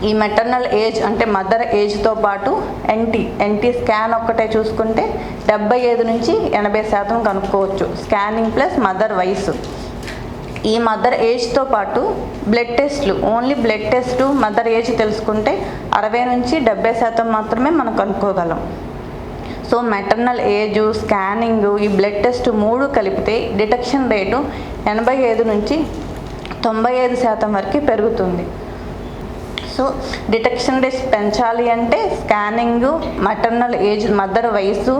Speaker 2: ఈ మెటర్నల్ ఏజ్ అంటే మదర్ ఏజ్తో పాటు ఎన్టీ స్కాన్ ఒక్కటే చూసుకుంటే 75 నుంచి 80% కనుక్కోవచ్చు. స్కానింగ్ ప్లస్ మదర్ వయసు. ఈ మదర్ ఏజ్తో పాటు బ్లడ్ టెస్ట్లు, only blood test mother age తెలుసుకుంటే 60 నుంచి 70% మాత్రమే మనం కనుక్కోగలం. సో మెటర్నల్ ఏజ్, స్కానింగ్, ఈ బ్లడ్ టెస్ట్ 3 కలిపితే డిటెక్షన్ రేటు 85 నుంచి 95% వరకు పెరుగుతుంది. సో డిటెక్షన్ రేట్ పెంచాలి అంటే స్కానింగ్, మెటర్నల్ ఏజ్, మదర్ వయసు,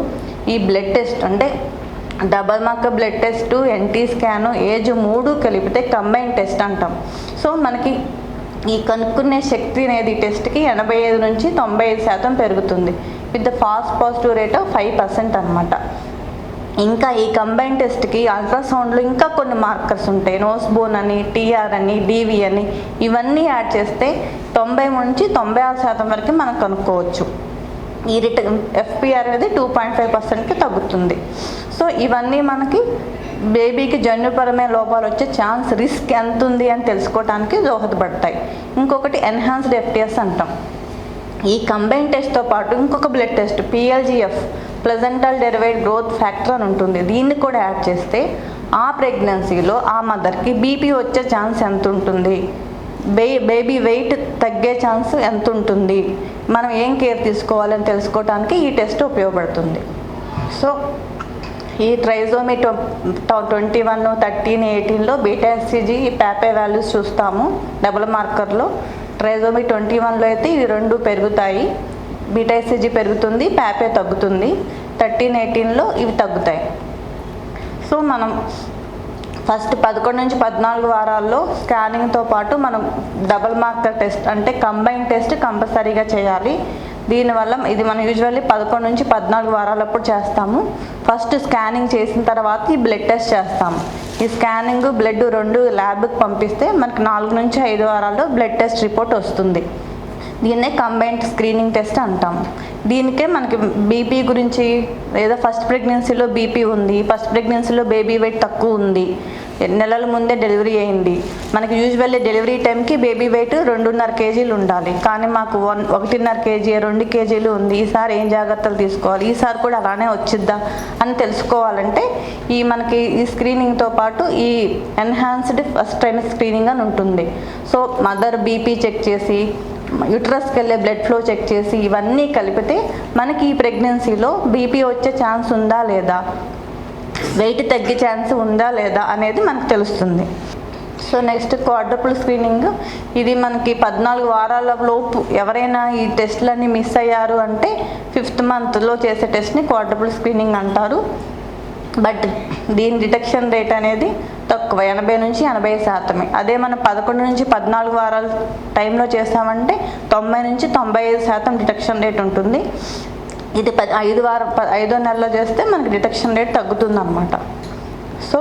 Speaker 2: ఈ బ్లడ్ టెస్ట్ అంటే double mark blood test, NT scan, age 3 కలిపితే కంబైన్ టెస్ట్ అంటాం. సో మనకి ఈ కనుక్కునే శక్తి అనేది టెస్ట్కి 85 నుంచి 95% పెరుగుతుంది with the fast positive rate of 5% అనమాట. ఇంకా ఈ కంబైన్ టెస్ట్కి అల్ట్రాసౌండ్లో ఇంకా కొన్ని మార్కర్స్ ఉంటాయి. నోస్ బోన్ అని, టీఆర్ అని, డీవీ అని, ఇవన్నీ యాడ్ చేస్తే 90 నుంచి 96% వరకు మనం కనుక్కోవచ్చు. ఈ ఎఫ్పిఆర్ అనేది 2.5%కి తగ్గుతుంది. సో ఇవన్నీ మనకి బేబీకి జన్యుపరమైన లోపాలు వచ్చే ఛాన్స్, రిస్క్ ఎంత ఉంది అని తెలుసుకోవడానికి దోహదపడతాయి. ఇంకొకటి ఎన్హాన్స్డ్ ఎఫ్టిఎస్ అంటాం. ఈ కంబైన్ టెస్ట్తో పాటు ఇంకొక blood test PLGF, placental derived growth factor అని ఉంటుంది. దీన్ని కూడా యాడ్ చేస్తే ఆ ప్రెగ్నెన్సీలో ఆ మదర్కి బీపీ వచ్చే ఛాన్స్ ఎంత ఉంటుంది, బేబీ వెయిట్ తగ్గే ఛాన్స్ ఎంత ఉంటుంది, మనం ఏం కేర్ తీసుకోవాలని తెలుసుకోవడానికి ఈ టెస్ట్ ఉపయోగపడుతుంది. సో ఈ ట్రైజోమీ 21, 13, 18లో బీటా ఎస్సిజి, పాపే వాల్యూస్ చూస్తాము డబుల్ మార్కర్లో. ట్రైజోమీ 21లో అయితే ఇవి రెండు పెరుగుతాయి, బీటా ఎస్సిజి పెరుగుతుంది, పాపే తగ్గుతుంది. 13, 18లో ఇవి తగ్గుతాయి. సో మనం ఫస్ట్ 11 నుంచి 14 వారాల్లో స్కానింగ్తో పాటు మనం డబుల్ మార్కర్ టెస్ట్ అంటే కంబైన్ టెస్ట్ కంపల్సరీగా చేయాలి. దీనివల్ల ఇది మనం యూజువల్లీ 11 నుంచి 14 వారాలప్పుడు చేస్తాము. ఫస్ట్ స్కానింగ్ చేసిన తర్వాత ఈ బ్లడ్ టెస్ట్ చేస్తాము. ఈ స్కానింగ్, బ్లడ్ రెండు ల్యాబ్కి పంపిస్తే మనకి 4 నుంచి 5 వారాల్లో బ్లడ్ టెస్ట్ రిపోర్ట్ వస్తుంది. దీన్నే కంబైన్డ్ స్క్రీనింగ్ టెస్ట్ అంటాం. దీనికే మనకి బీపీ గురించి, లేదా ఫస్ట్ ప్రెగ్నెన్సీలో బీపీ ఉంది, ఫస్ట్ ప్రెగ్నెన్సీలో బేబీ వెయిట్ తక్కువ ఉంది, నెలల ముందే డెలివరీ అయింది, మనకి యూజువల్లీ డెలివరీ టైంకి బేబీ వెయిట్ 2.5 కేజీలు ఉండాలి, కానీ మాకు 1.5 కేజీ 2 కేజీలు ఉంది, ఈసారి ఏం జాగ్రత్తలు తీసుకోవాలి, ఈసారి కూడా అలానే వచ్చిద్దా అని తెలుసుకోవాలంటే మనకి ఈ స్క్రీనింగ్తో పాటు ఈ ఎన్హాన్స్డ్ ఫస్ట్ ట్రైమర్ స్క్రీనింగ్ అని ఉంటుంది. సో మదర్ బీపీ చెక్ చేసి, యూట్రస్కి వెళ్ళే బ్లడ్ ఫ్లో చెక్ చేసి, ఇవన్నీ కలిపితే మనకి ఈ ప్రెగ్నెన్సీలో బీపీ వచ్చే ఛాన్స్ ఉందా లేదా, వెయిట్ తగ్గే ఛాన్స్ ఉందా లేదా అనేది మనకు తెలుస్తుంది. So next quadruple screening. ఇది మనకి 14 వారాల లోపు ఎవరైనా ఈ టెస్ట్లన్నీ మిస్ అయ్యారు అంటే 5th మంత్లో చేసే టెస్ట్ని క్వాడ్రపుల్ స్క్రీనింగ్ అంటారు. బట్ దీని డిటెక్షన్ రేట్ అనేది తక్కువ, 80 నుంచి 80%. అదే మనం 11 నుంచి 14 వారాల టైంలో చేస్తామంటే 90 నుంచి 95% డిటెక్షన్ రేట్ ఉంటుంది. ఇది 5వ నెలలో చేస్తే మనకి డిటెక్షన్ రేట్ తగ్గుతుందన్నమాట. సో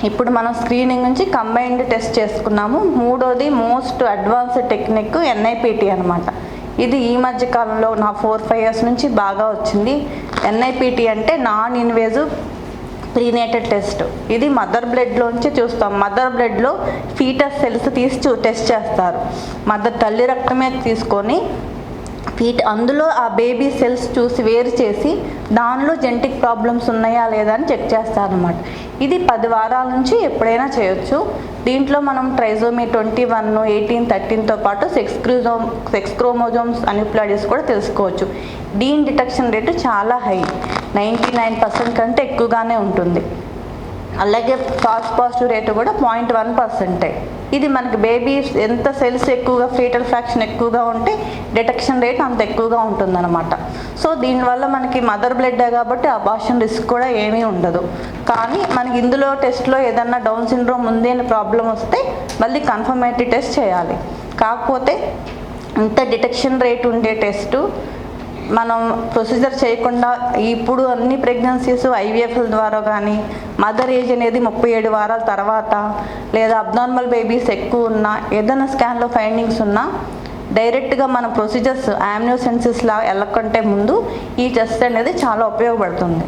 Speaker 2: ఇప్పుడు మనం స్క్రీనింగ్ నుంచి కంబైన్డ్ టెస్ట్ చేసుకున్నాము. మూడోది మోస్ట్ అడ్వాన్స్డ్ టెక్నిక్ ఎన్ఐపిటి అనమాట. ఇది ఈ మధ్య కాలంలో నా 4-5 years నుంచి బాగా వచ్చింది. ఎన్ఐపిటి అంటే నాన్ ఇన్వేజివ్ ప్రీనేటల్ టెస్ట్. ఇది మదర్ బ్లడ్లోంచి చూస్తాం. మదర్ బ్లడ్లో ఫీటస్ సెల్స్ తీసి టెస్ట్ చేస్తారు. మదర్ తల్లి రక్తమే తీసుకొని అందులో ఆ బేబీ సెల్స్ చూసి వేరు చేసి దానిలో జెనెటిక్ ప్రాబ్లమ్స్ ఉన్నాయా లేదా అని చెక్ చేస్తారనమాట. ఇది 10 వారాల నుంచి ఎప్పుడైనా చేయొచ్చు. దీంట్లో మనం ట్రైజోమీ 21, 18, 13తో పాటు సెక్స్ క్రోమోజోమ్స్ అన్యూప్లాయిడీస్ కూడా తెలుసుకోవచ్చు. దీని డిటెక్షన్ రేటు చాలా హై, 99% కంటే ఎక్కువగానే ఉంటుంది. అలాగే ఫాస్ట్ పాజిటివ్ రేటు కూడా 0.1%. ఇది మనకి బేబీస్ ఎంత సెల్స్ ఎక్కువగా, ఫీటల్ ఫ్రాక్షన్ ఎక్కువగా ఉంటే డిటెక్షన్ రేట్ అంత ఎక్కువగా ఉంటుందన్నమాట. సో దీనివల్ల మనకి మదర్ బ్లడ్డే కాబట్టి అబార్షన్ రిస్క్ కూడా ఏమీ ఉండదు. కానీ మనకి ఇందులో టెస్ట్లో ఏదన్నా డౌన్ సిండ్రోమ్ ఉంది అని ప్రాబ్లం వస్తే మళ్ళీ కన్ఫర్మేటరీ టెస్ట్ చేయాలి. కాకపోతే ఇంత డిటెక్షన్ రేట్ ఉండే టెస్టు మనం ప్రొసీజర్ చేయకుండా ఇప్పుడు అన్ని ప్రెగ్నెన్సీస్ ఐవీఎఫ్ల ద్వారా కానీ, మదర్ ఏజ్ అనేది 37 వారాల తర్వాత, లేదా అబ్నార్మల్ బేబీస్ ఎక్కువ ఉన్నా, ఏదైనా స్కాన్లో ఫైండింగ్స్ ఉన్నా డైరెక్ట్గా మన ప్రొసీజర్స్ ఆమ్నియోసెన్సిస్లా వెళ్ళకంటే ముందు ఈ టెస్ట్ అనేది చాలా ఉపయోగపడుతుంది.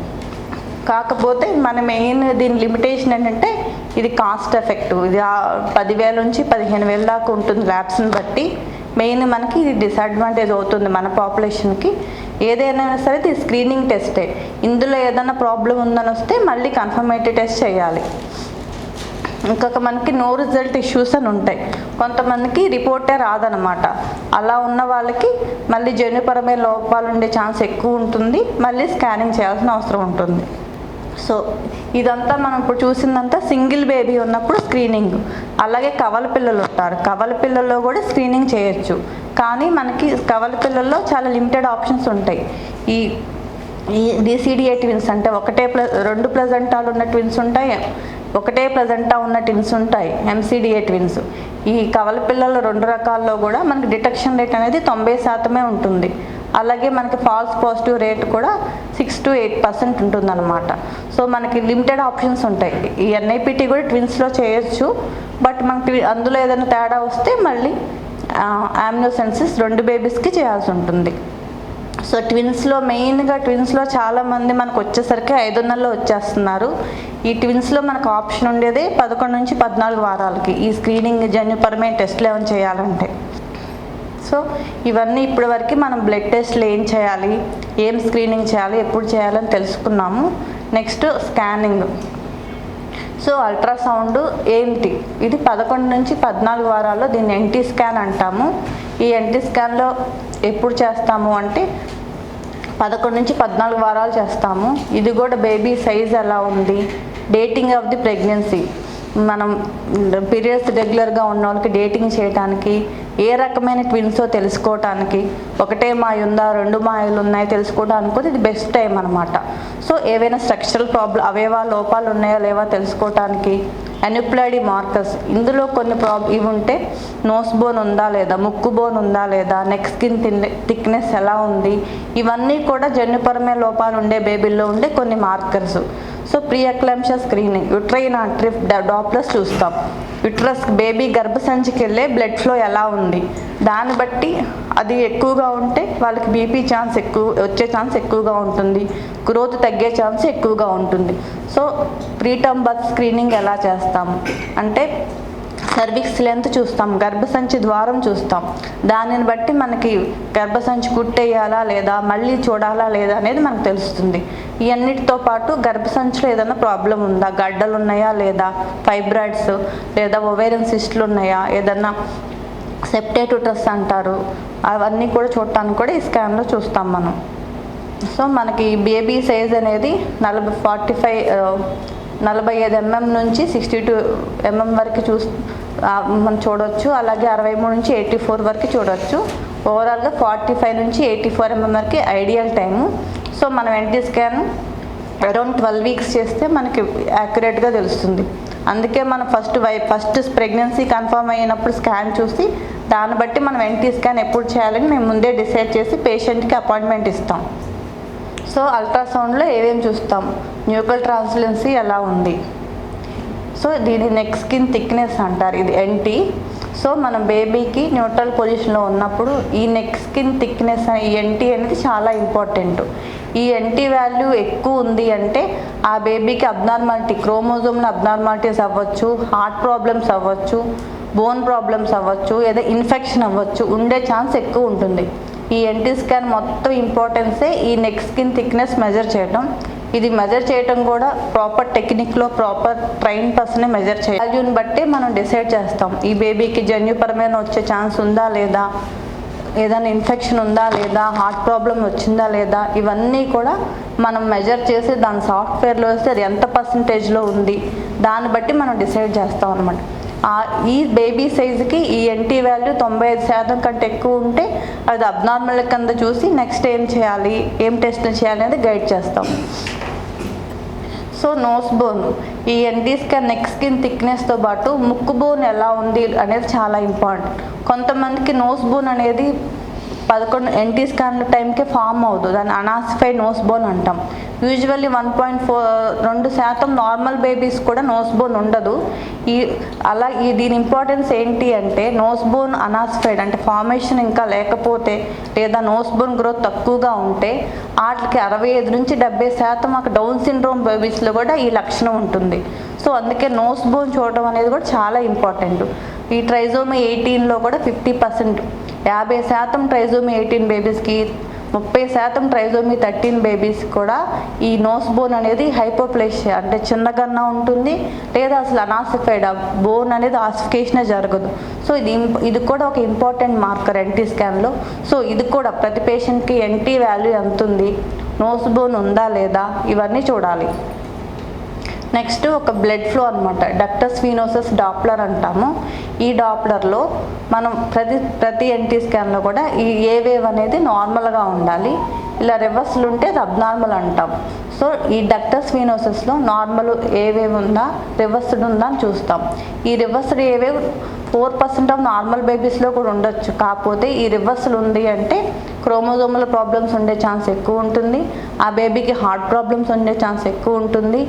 Speaker 2: కాకపోతే మన మెయిన్ దీని లిమిటేషన్ ఏంటంటే ఇది కాస్ట్ ఎఫెక్టివ్. ఇది 10,000 నుంచి 15,000 దాకా ఉంటుంది ల్యాబ్స్ని బట్టి. మెయిన్ మనకి ఇది డిసడ్వాంటేజ్ అవుతుంది మన పాపులేషన్కి. ఏదైనా సరే ఇది స్క్రీనింగ్ టెస్టే. ఇందులో ఏదైనా ప్రాబ్లం ఉందని వస్తే మళ్ళీ కన్ఫర్మేటరీ టెస్ట్ చేయాలి. ఇంకొక మనకి నో రిజల్ట్ ఇష్యూస్ అని ఉంటాయి. కొంతమందికి రిపోర్టే రాదనమాట. అలా ఉన్న వాళ్ళకి మళ్ళీ జన్యుపరమైన లోపాలు ఉండే ఛాన్స్ ఎక్కువ ఉంటుంది, మళ్ళీ స్కానింగ్ చేయాల్సిన అవసరం ఉంటుంది. సో ఇదంతా మనం ఇప్పుడు చూసిందంతా సింగిల్ బేబీ ఉన్నప్పుడు స్క్రీనింగ్. అలాగే కవల పిల్లలు ఉంటారు, కవల పిల్లల్లో కూడా స్క్రీనింగ్ చేయొచ్చు. కానీ మనకి కవల పిల్లల్లో చాలా లిమిటెడ్ ఆప్షన్స్ ఉంటాయి. ఈ DCDA ట్విన్స్ అంటే 2 ప్లజెంటాలు ఉన్న ట్విన్స్ ఉంటాయి, ఒకటే ప్లజెంటా ఉన్న ట్విన్స్ ఉంటాయి, MCDA ట్విన్స్. ఈ కవల పిల్లల 2 రకాల్లో కూడా మనకి డిటెక్షన్ రేట్ అనేది 90% ఉంటుంది. అలాగే మనకి ఫాల్స్ పాజిటివ్ రేట్ కూడా 6 to 8% ఉంటుందన్నమాట. సో మనకి లిమిటెడ్ ఆప్షన్స్ ఉంటాయి. ఈ NIPT కూడా ట్విన్స్లో చేయొచ్చు, బట్ మనకి అందులో ఏదైనా తేడా వస్తే మళ్ళీ ఆమ్నియోసెన్సిస్ 2 బేబీస్కి చేయాల్సి ఉంటుంది. సో ట్విన్స్లో చాలామంది మనకు వచ్చేసరికి 5 నెలల్లో వచ్చేస్తున్నారు. ఈ ట్విన్స్లో మనకు ఆప్షన్ ఉండేది 11 నుంచి 14 వారాలకి ఈ స్క్రీనింగ్ జన్యుపరమైన టెస్ట్లు ఏమైనా చేయాలంటే. సో ఇవన్నీ ఇప్పటి వరకు మనం బ్లడ్ టెస్ట్లు ఏం చేయాలి, ఏం స్క్రీనింగ్ చేయాలి, ఎప్పుడు చేయాలని తెలుసుకున్నాము. Next scanning. సో అల్ట్రాసౌండ్ ఏంటి, ఇది 11 నుంచి 14 వారాల్లో దీన్ని NT స్కాన్ అంటాము. ఈ NT స్కాన్లో ఎప్పుడు చేస్తాము అంటే 11 నుంచి 14 వారాలు చేస్తాము. ఇది కూడా బేబీ సైజ్ ఎలా ఉంది, డేటింగ్ ఆఫ్ ది ప్రెగ్నెన్సీ, మనం పీరియడ్స్ రెగ్యులర్గా ఉన్న వాళ్ళకి డేటింగ్ చేయడానికి, ఏ రకమైన ట్విన్సో తెలుసుకోవటానికి, ఒకటే మాయ ఉందా 2 మాయలు ఉన్నాయి తెలుసుకోవడానికి కూడా ఇది బెస్ట్ టైం అనమాట. సో ఏవైనా స్ట్రక్చరల్ అవయవ లోపాలు ఉన్నాయో లేవో తెలుసుకోవటానికి, అన్యుప్లాయిడీ మార్కర్స్, ఇందులో కొన్ని ఇవి ఉంటే నోస్ బోన్ ఉందా లేదా, ముక్కు బోన్ ఉందా లేదా, నెక్ స్కిన్ థిక్నెస్ ఎలా ఉంది, ఇవన్నీ కూడా జన్యుపరమైన లోపాలు ఉండే బేబీల్లో ఉండే కొన్ని markers. So pre ఎక్లాంప్షియా screening, uterine artery Dopplers చూస్తాం. యుట్రస్ బేబీ గర్భసంచికి వెళ్ళే బ్లడ్ ఫ్లో ఎలా ఉంది, దాన్ని బట్టి అది ఎక్కువగా ఉంటే వాళ్ళకి బీపీ వచ్చే ఛాన్స్ ఎక్కువగా ఉంటుంది, గ్రోత్ తగ్గే ఛాన్స్ ఎక్కువగా ఉంటుంది. సో ప్రీటర్మ్ బర్త్ స్క్రీనింగ్ ఎలా చేస్తాము అంటే సర్విక్స్ లెంత్ చూస్తాం, గర్భసంచి ద్వారం చూస్తాం. దానిని బట్టి మనకి గర్భసంచి కుట్టేయాలా లేదా, మళ్ళీ చూడాలా లేదా అనేది మనకు తెలుస్తుంది. ఇవన్నిటితో పాటు గర్భసంచిలో ఏదైనా ప్రాబ్లం ఉందా, గడ్డలు ఉన్నాయా లేదా, ఫైబ్రాయిడ్స్ లేదా ఒవేరియన్ సిస్టులు ఉన్నాయా, ఏదన్నా సెప్టేట్ యుటరస్ అంటారు, అవన్నీ కూడా చూడటానికి కూడా ఈ స్కాన్లో చూస్తాం మనం. సో మనకి బేబీ సైజ్ అనేది 45 mm నుంచి 62 mm వరకు మనం చూడవచ్చు. అలాగే 63 నుంచి 84 వరకు చూడవచ్చు. ఓవరాల్గా 45 నుంచి 84 mm వరకు ఐడియల్ టైము. సో మనం NT స్కాన్ అరౌండ్ 12 వీక్స్ చేస్తే మనకి యాక్యురేట్గా తెలుస్తుంది. అందుకే మనం ఫస్ట్ ప్రెగ్నెన్సీ కన్ఫర్మ్ అయినప్పుడు స్కాన్ చూసి దాన్ని బట్టి మనం NT స్కాన్ ఎప్పుడు చేయాలని మేము ముందే డిసైడ్ చేసి పేషెంట్కి అపాయింట్మెంట్ ఇస్తాం. సో అల్ట్రాసౌండ్లో ఏమేమి చూస్తాం, న్యూక్లియర్ ట్రాన్స్లెన్సీ ఎలా ఉంది, సో దీని నెక్ స్కిన్ థిక్నెస్ అంటారు, ఇది NT. సో మనం బేబీకి న్యూట్రల్ పొజిషన్లో ఉన్నప్పుడు ఈ నెక్ స్కిన్ థిక్నెస్ ఈ NT అనేది చాలా ఇంపార్టెంట్. ఈ NT వాల్యూ ఎక్కువ ఉంది అంటే ఆ బేబీకి అబ్నార్మాలిటీ, క్రోమోజోమ్లో అబ్నార్మాలిటీస్ అవ్వచ్చు, హార్ట్ ప్రాబ్లమ్స్ అవ్వచ్చు, బోన్ ప్రాబ్లమ్స్ అవ్వచ్చు, ఏదో ఇన్ఫెక్షన్ అవ్వచ్చు, ఉండే ఛాన్స్ ఎక్కువ ఉంటుంది. ఈ NT స్కాన్ మొత్తం ఇంపార్టెన్సే ఈ నెక్ స్కిన్ థిక్నెస్ మెజర్ చేయడం. ఇది మెజర్ చేయడం కూడా ప్రాపర్ టెక్నిక్లో ప్రాపర్ ట్రైన్ పర్సనే మెజర్ చేయాలి. వాల్యూని బట్టి మనం డిసైడ్ చేస్తాం ఈ బేబీకి జన్యుపరమైన వచ్చే ఛాన్స్ ఉందా లేదా, ఏదైనా ఇన్ఫెక్షన్ ఉందా లేదా, హార్ట్ ప్రాబ్లం వచ్చిందా లేదా, ఇవన్నీ కూడా మనం మెజర్ చేసి దాని సాఫ్ట్వేర్లో వేస్తే అది ఎంత పర్సంటేజ్లో ఉంది దాన్ని బట్టి మనం డిసైడ్ చేస్తాం అనమాట. ఈ బేబీ సైజుకి ఈ NT వాల్యూ 95% కంటే ఎక్కువ ఉంటే అది అబ్నార్మల్ కింద చూసి నెక్స్ట్ ఏం చేయాలి, ఏం టెస్ట్ చేయాలి అనేది గైడ్ చేస్తాం. సో నోస్ బోన్, ఈ NT స్కాన్ నెక్ స్కిన్ థిక్నెస్తో పాటు ముక్కు బోన్ ఎలా ఉంది అనేది చాలా ఇంపార్టెంట్. కొంతమందికి నోస్ బోన్ అనేది 11 NT స్కాన్ టైంకే ఫామ్ అవుతుంది, దాన్ని అనాసిఫైడ్ నోస్ బోన్ అంటాం. యూజువల్లీ 1.2% నార్మల్ బేబీస్ కూడా నోస్ బోన్ ఉండదు. దీని ఇంపార్టెన్స్ ఏంటి అంటే నోస్ బోన్ అనాసిఫైడ్ అంటే ఫార్మేషన్ ఇంకా లేకపోతే లేదా నోస్ బోన్ గ్రోత్ తక్కువగా ఉంటే వాటికి 65 నుంచి 70% మాకు డౌన్ సిండ్రోమ్ బేబీస్లో కూడా ఈ లక్షణం ఉంటుంది. సో అందుకే నోస్ బోన్ చూడడం అనేది కూడా చాలా ఇంపార్టెంట్. ఈ ట్రైజోమీ 18లో కూడా 50%, 50% ట్రైజోమీ 18 బేబీస్కి, 30% ట్రైజోమీ 13 బేబీస్ కూడా ఈ నోస్ బోన్ అనేది హైపోప్లేషియా అంటే చిన్నగన్నా ఉంటుంది, లేదా అసలు అనాసిఫైడ్ బోన్ అనేది ఆసిఫికేషనే జరగదు. సో ఇది కూడా ఒక ఇంపార్టెంట్ మార్కర్ NT స్కాన్లో. సో ఇది కూడా ప్రతి పేషెంట్కి NT వాల్యూ ఎంత ఉంది, నోస్ బోన్ ఉందా లేదా, ఇవన్నీ చూడాలి. నెక్స్ట్ ఒక బ్లడ్ ఫ్లో అనమాట, డక్టస్ వీనోసస్ డాప్లర్ అంటాము. ఈ డాప్లర్లో మనం ప్రతి NT స్కాన్లో కూడా ఈ ఏ వేవ్ అనేది నార్మల్గా ఉండాలి. ఇలా రివర్స్లు ఉంటే అది అబ్నార్మల్ అంటాం. సో ఈ డక్టస్ వీనోసస్లో నార్మల్ ఏవేవి ఉందా, రివర్స్డ్ ఉందా అని చూస్తాం. ఈ రివర్స్డ్ ఏవేవి 4% ఆఫ్ నార్మల్ బేబీస్లో కూడా ఉండొచ్చు. కాకపోతే ఈ రివర్సల్ ఉంది అంటే క్రోమోజోమల్ ప్రాబ్లమ్స్ ఉండే ఛాన్స్ ఎక్కువ ఉంటుంది, ఆ బేబీకి హార్ట్ ప్రాబ్లమ్స్ ఉండే ఛాన్స్ ఎక్కువ ఉంటుంది,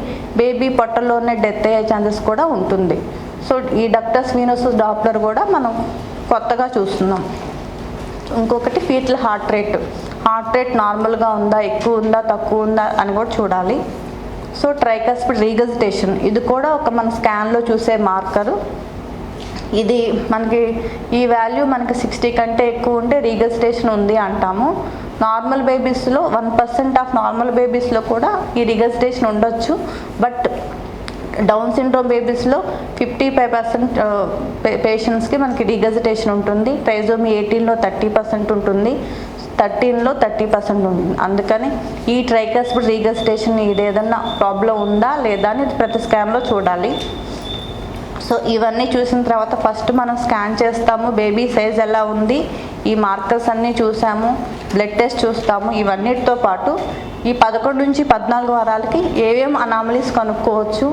Speaker 2: బేబీ పొట్టలోనే డెత్ అయ్యే ఛాన్సెస్ కూడా ఉంటుంది. సో ఈ డక్టస్ వీనోసస్ డాప్లర్ కూడా మనం కొత్తగా చూస్తున్నాం. ఇంకొకటి ఫీటల్ హార్ట్ రేట్ నార్మల్గా ఉందా, ఎక్కువ ఉందా, తక్కువ ఉందా అని కూడా చూడాలి. సో ట్రైకస్పిడ్ రీగజిటేషన్ ఇది కూడా ఒక మన స్కాన్లో చూసే మార్కరు. ఇది మనకి ఈ వాల్యూ మనకి 60 కంటే ఎక్కువ ఉంటే రీగజిటేషన్ ఉంది అంటాము. నార్మల్ బేబీస్లో 1% ఆఫ్ నార్మల్ బేబీస్లో కూడా ఈ రీగజిటేషన్ ఉండొచ్చు. బట్ డౌన్ సిండ్రోమ్ బేబీస్లో 55% పేషెంట్స్కి మనకి రీగజిటేషన్ ఉంటుంది. ట్రైజోమీ 18లో 30% ఉంటుంది, 13లో 30% ఉంటుంది. అందుకని ఈ ట్రైకస్పిడ్ రీగజిటేషన్ ఇది ఏదన్నా ప్రాబ్లం ఉందా లేదా అని ప్రతి స్కాన్లో చూడాలి. సో ఇవన్నీ చూసిన తర్వాత ఫస్ట్ మనం స్కాన్ చేస్తాము, బేబీ సైజ్ ఎలా ఉంది, ఈ మార్కర్స్ అన్నీ చూసాము, బ్లడ్ టెస్ట్ చూస్తాము. ఇవన్నిటితో పాటు ఈ 11 నుంచి 14 వారాలకి ఏమేమి అనామలీస్ కనుక్కోవచ్చు,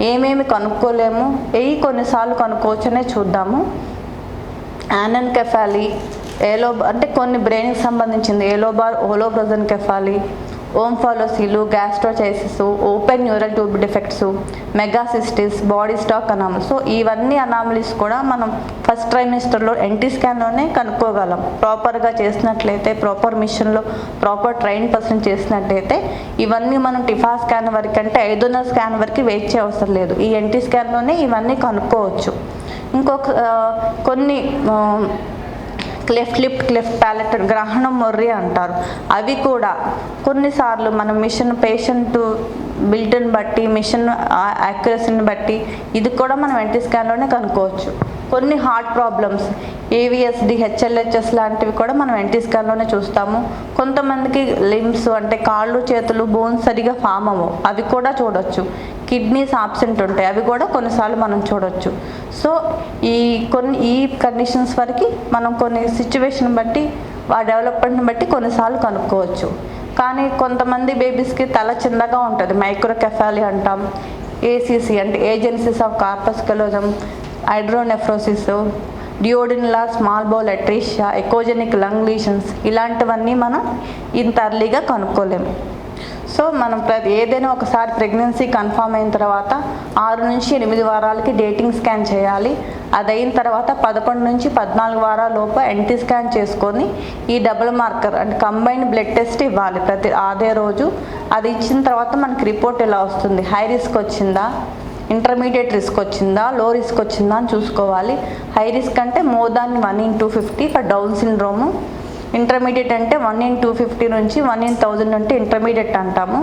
Speaker 2: ఏమేమి కనుక్కోలేము, కొన్నిసార్లు కనుక్కోవచ్చు అనే చూద్దాము. యానెన్కెఫాలీ, అంటే కొన్ని బ్రెయిన్కి సంబంధించింది ఏలోబార్ ఓలోబ్రోజెన్కెఫాలీ, ఓంఫాలోసీలు, gastroschisis, open neural tube defects, megacystis, body stalk anomalies. So ఇవన్నీ అనామలీస్ కూడా మనం ఫస్ట్ ట్రైమిస్టర్లో ఎన్టీ స్కాన్లోనే కనుక్కోగలం. ప్రాపర్గా చేసినట్లయితే, ప్రాపర్ మిషన్లో ప్రాపర్ ట్రైన్ పర్సన్ చేసినట్లయితే ఇవన్నీ మనం టిఫా స్కాన్ వరకు అంటే 5వ స్కాన్ వరకు వెయిట్ చేయవసరం లేదు. ఈ ఎన్టీ స్కాన్లోనే ఇవన్నీ కనుక్కోవచ్చు. కొన్ని క్లెఫ్ట్ ప్యాలెట్ గ్రహణం మొర్రి అంటారు. అవి కూడా కొన్నిసార్లు మనం మిషన్ పేషెంట్ బిల్డ్ని బట్టి, మిషన్ యాక్యురసీని బట్టి ఇది కూడా మనం ఎన్టీ స్కాన్లోనే కనుక్కోవచ్చు. కొన్ని హార్ట్ ప్రాబ్లమ్స్ ఏవిఎస్డి, హెచ్ఎల్హెచ్ఎస్ లాంటివి కూడా మనం ఎన్టీ స్కాన్లోనే చూస్తాము. కొంతమందికి లిమ్స్ అంటే కాళ్ళు చేతులు బోన్స్ సరిగా ఫామ్ అవ్వవు, అవి కూడా చూడొచ్చు. కిడ్నీస్ ఆబ్సెంట్ ఉంటాయి, అవి కూడా కొన్నిసార్లు మనం చూడొచ్చు. సో ఈ కండిషన్స్ వరకు మనం కొన్ని సిచ్యువేషన్ బట్టి, ఆ డెవలప్మెంట్ని బట్టి కొన్నిసార్లు కనుక్కోవచ్చు. కానీ కొంతమంది బేబీస్కి తల చిన్నగా ఉంటుంది, మైక్రోకెఫాలీ అంటాం. ఏసీసీ అంటే agenesis of corpus callosum, hydronephrosis, duodenal small bowel atresia, echogenic lung lesions, ఇలాంటివన్నీ మనం ఇంత అర్లీగా కనుక్కోలేము. సో మనం ఏదైనా ఒకసారి ప్రెగ్నెన్సీ కన్ఫామ్ అయిన తర్వాత 6 నుంచి 8 వారాలకి డేటింగ్ స్కాన్ చేయాలి. అది అయిన తర్వాత 11 నుంచి 14 వారాల లోపు ఎన్టీ స్కాన్ చేసుకొని ఈ డబుల్ మార్కర్ అంటే కంబైన్డ్ బ్లడ్ టెస్ట్ ఇవ్వాలి అదే రోజు. అది ఇచ్చిన తర్వాత మనకి రిపోర్ట్ ఎలా వస్తుంది, హై రిస్క్ వచ్చిందా, ఇంటర్మీడియట్ రిస్క్ వచ్చిందా, లో రిస్క్ వచ్చిందా అని చూసుకోవాలి. హై రిస్క్ అంటే more than 1/250 for down syndrome. Intermediate అంటే 1/250 నుంచి 1/1000 అంటే ఇంటర్మీడియట్ అంటాము.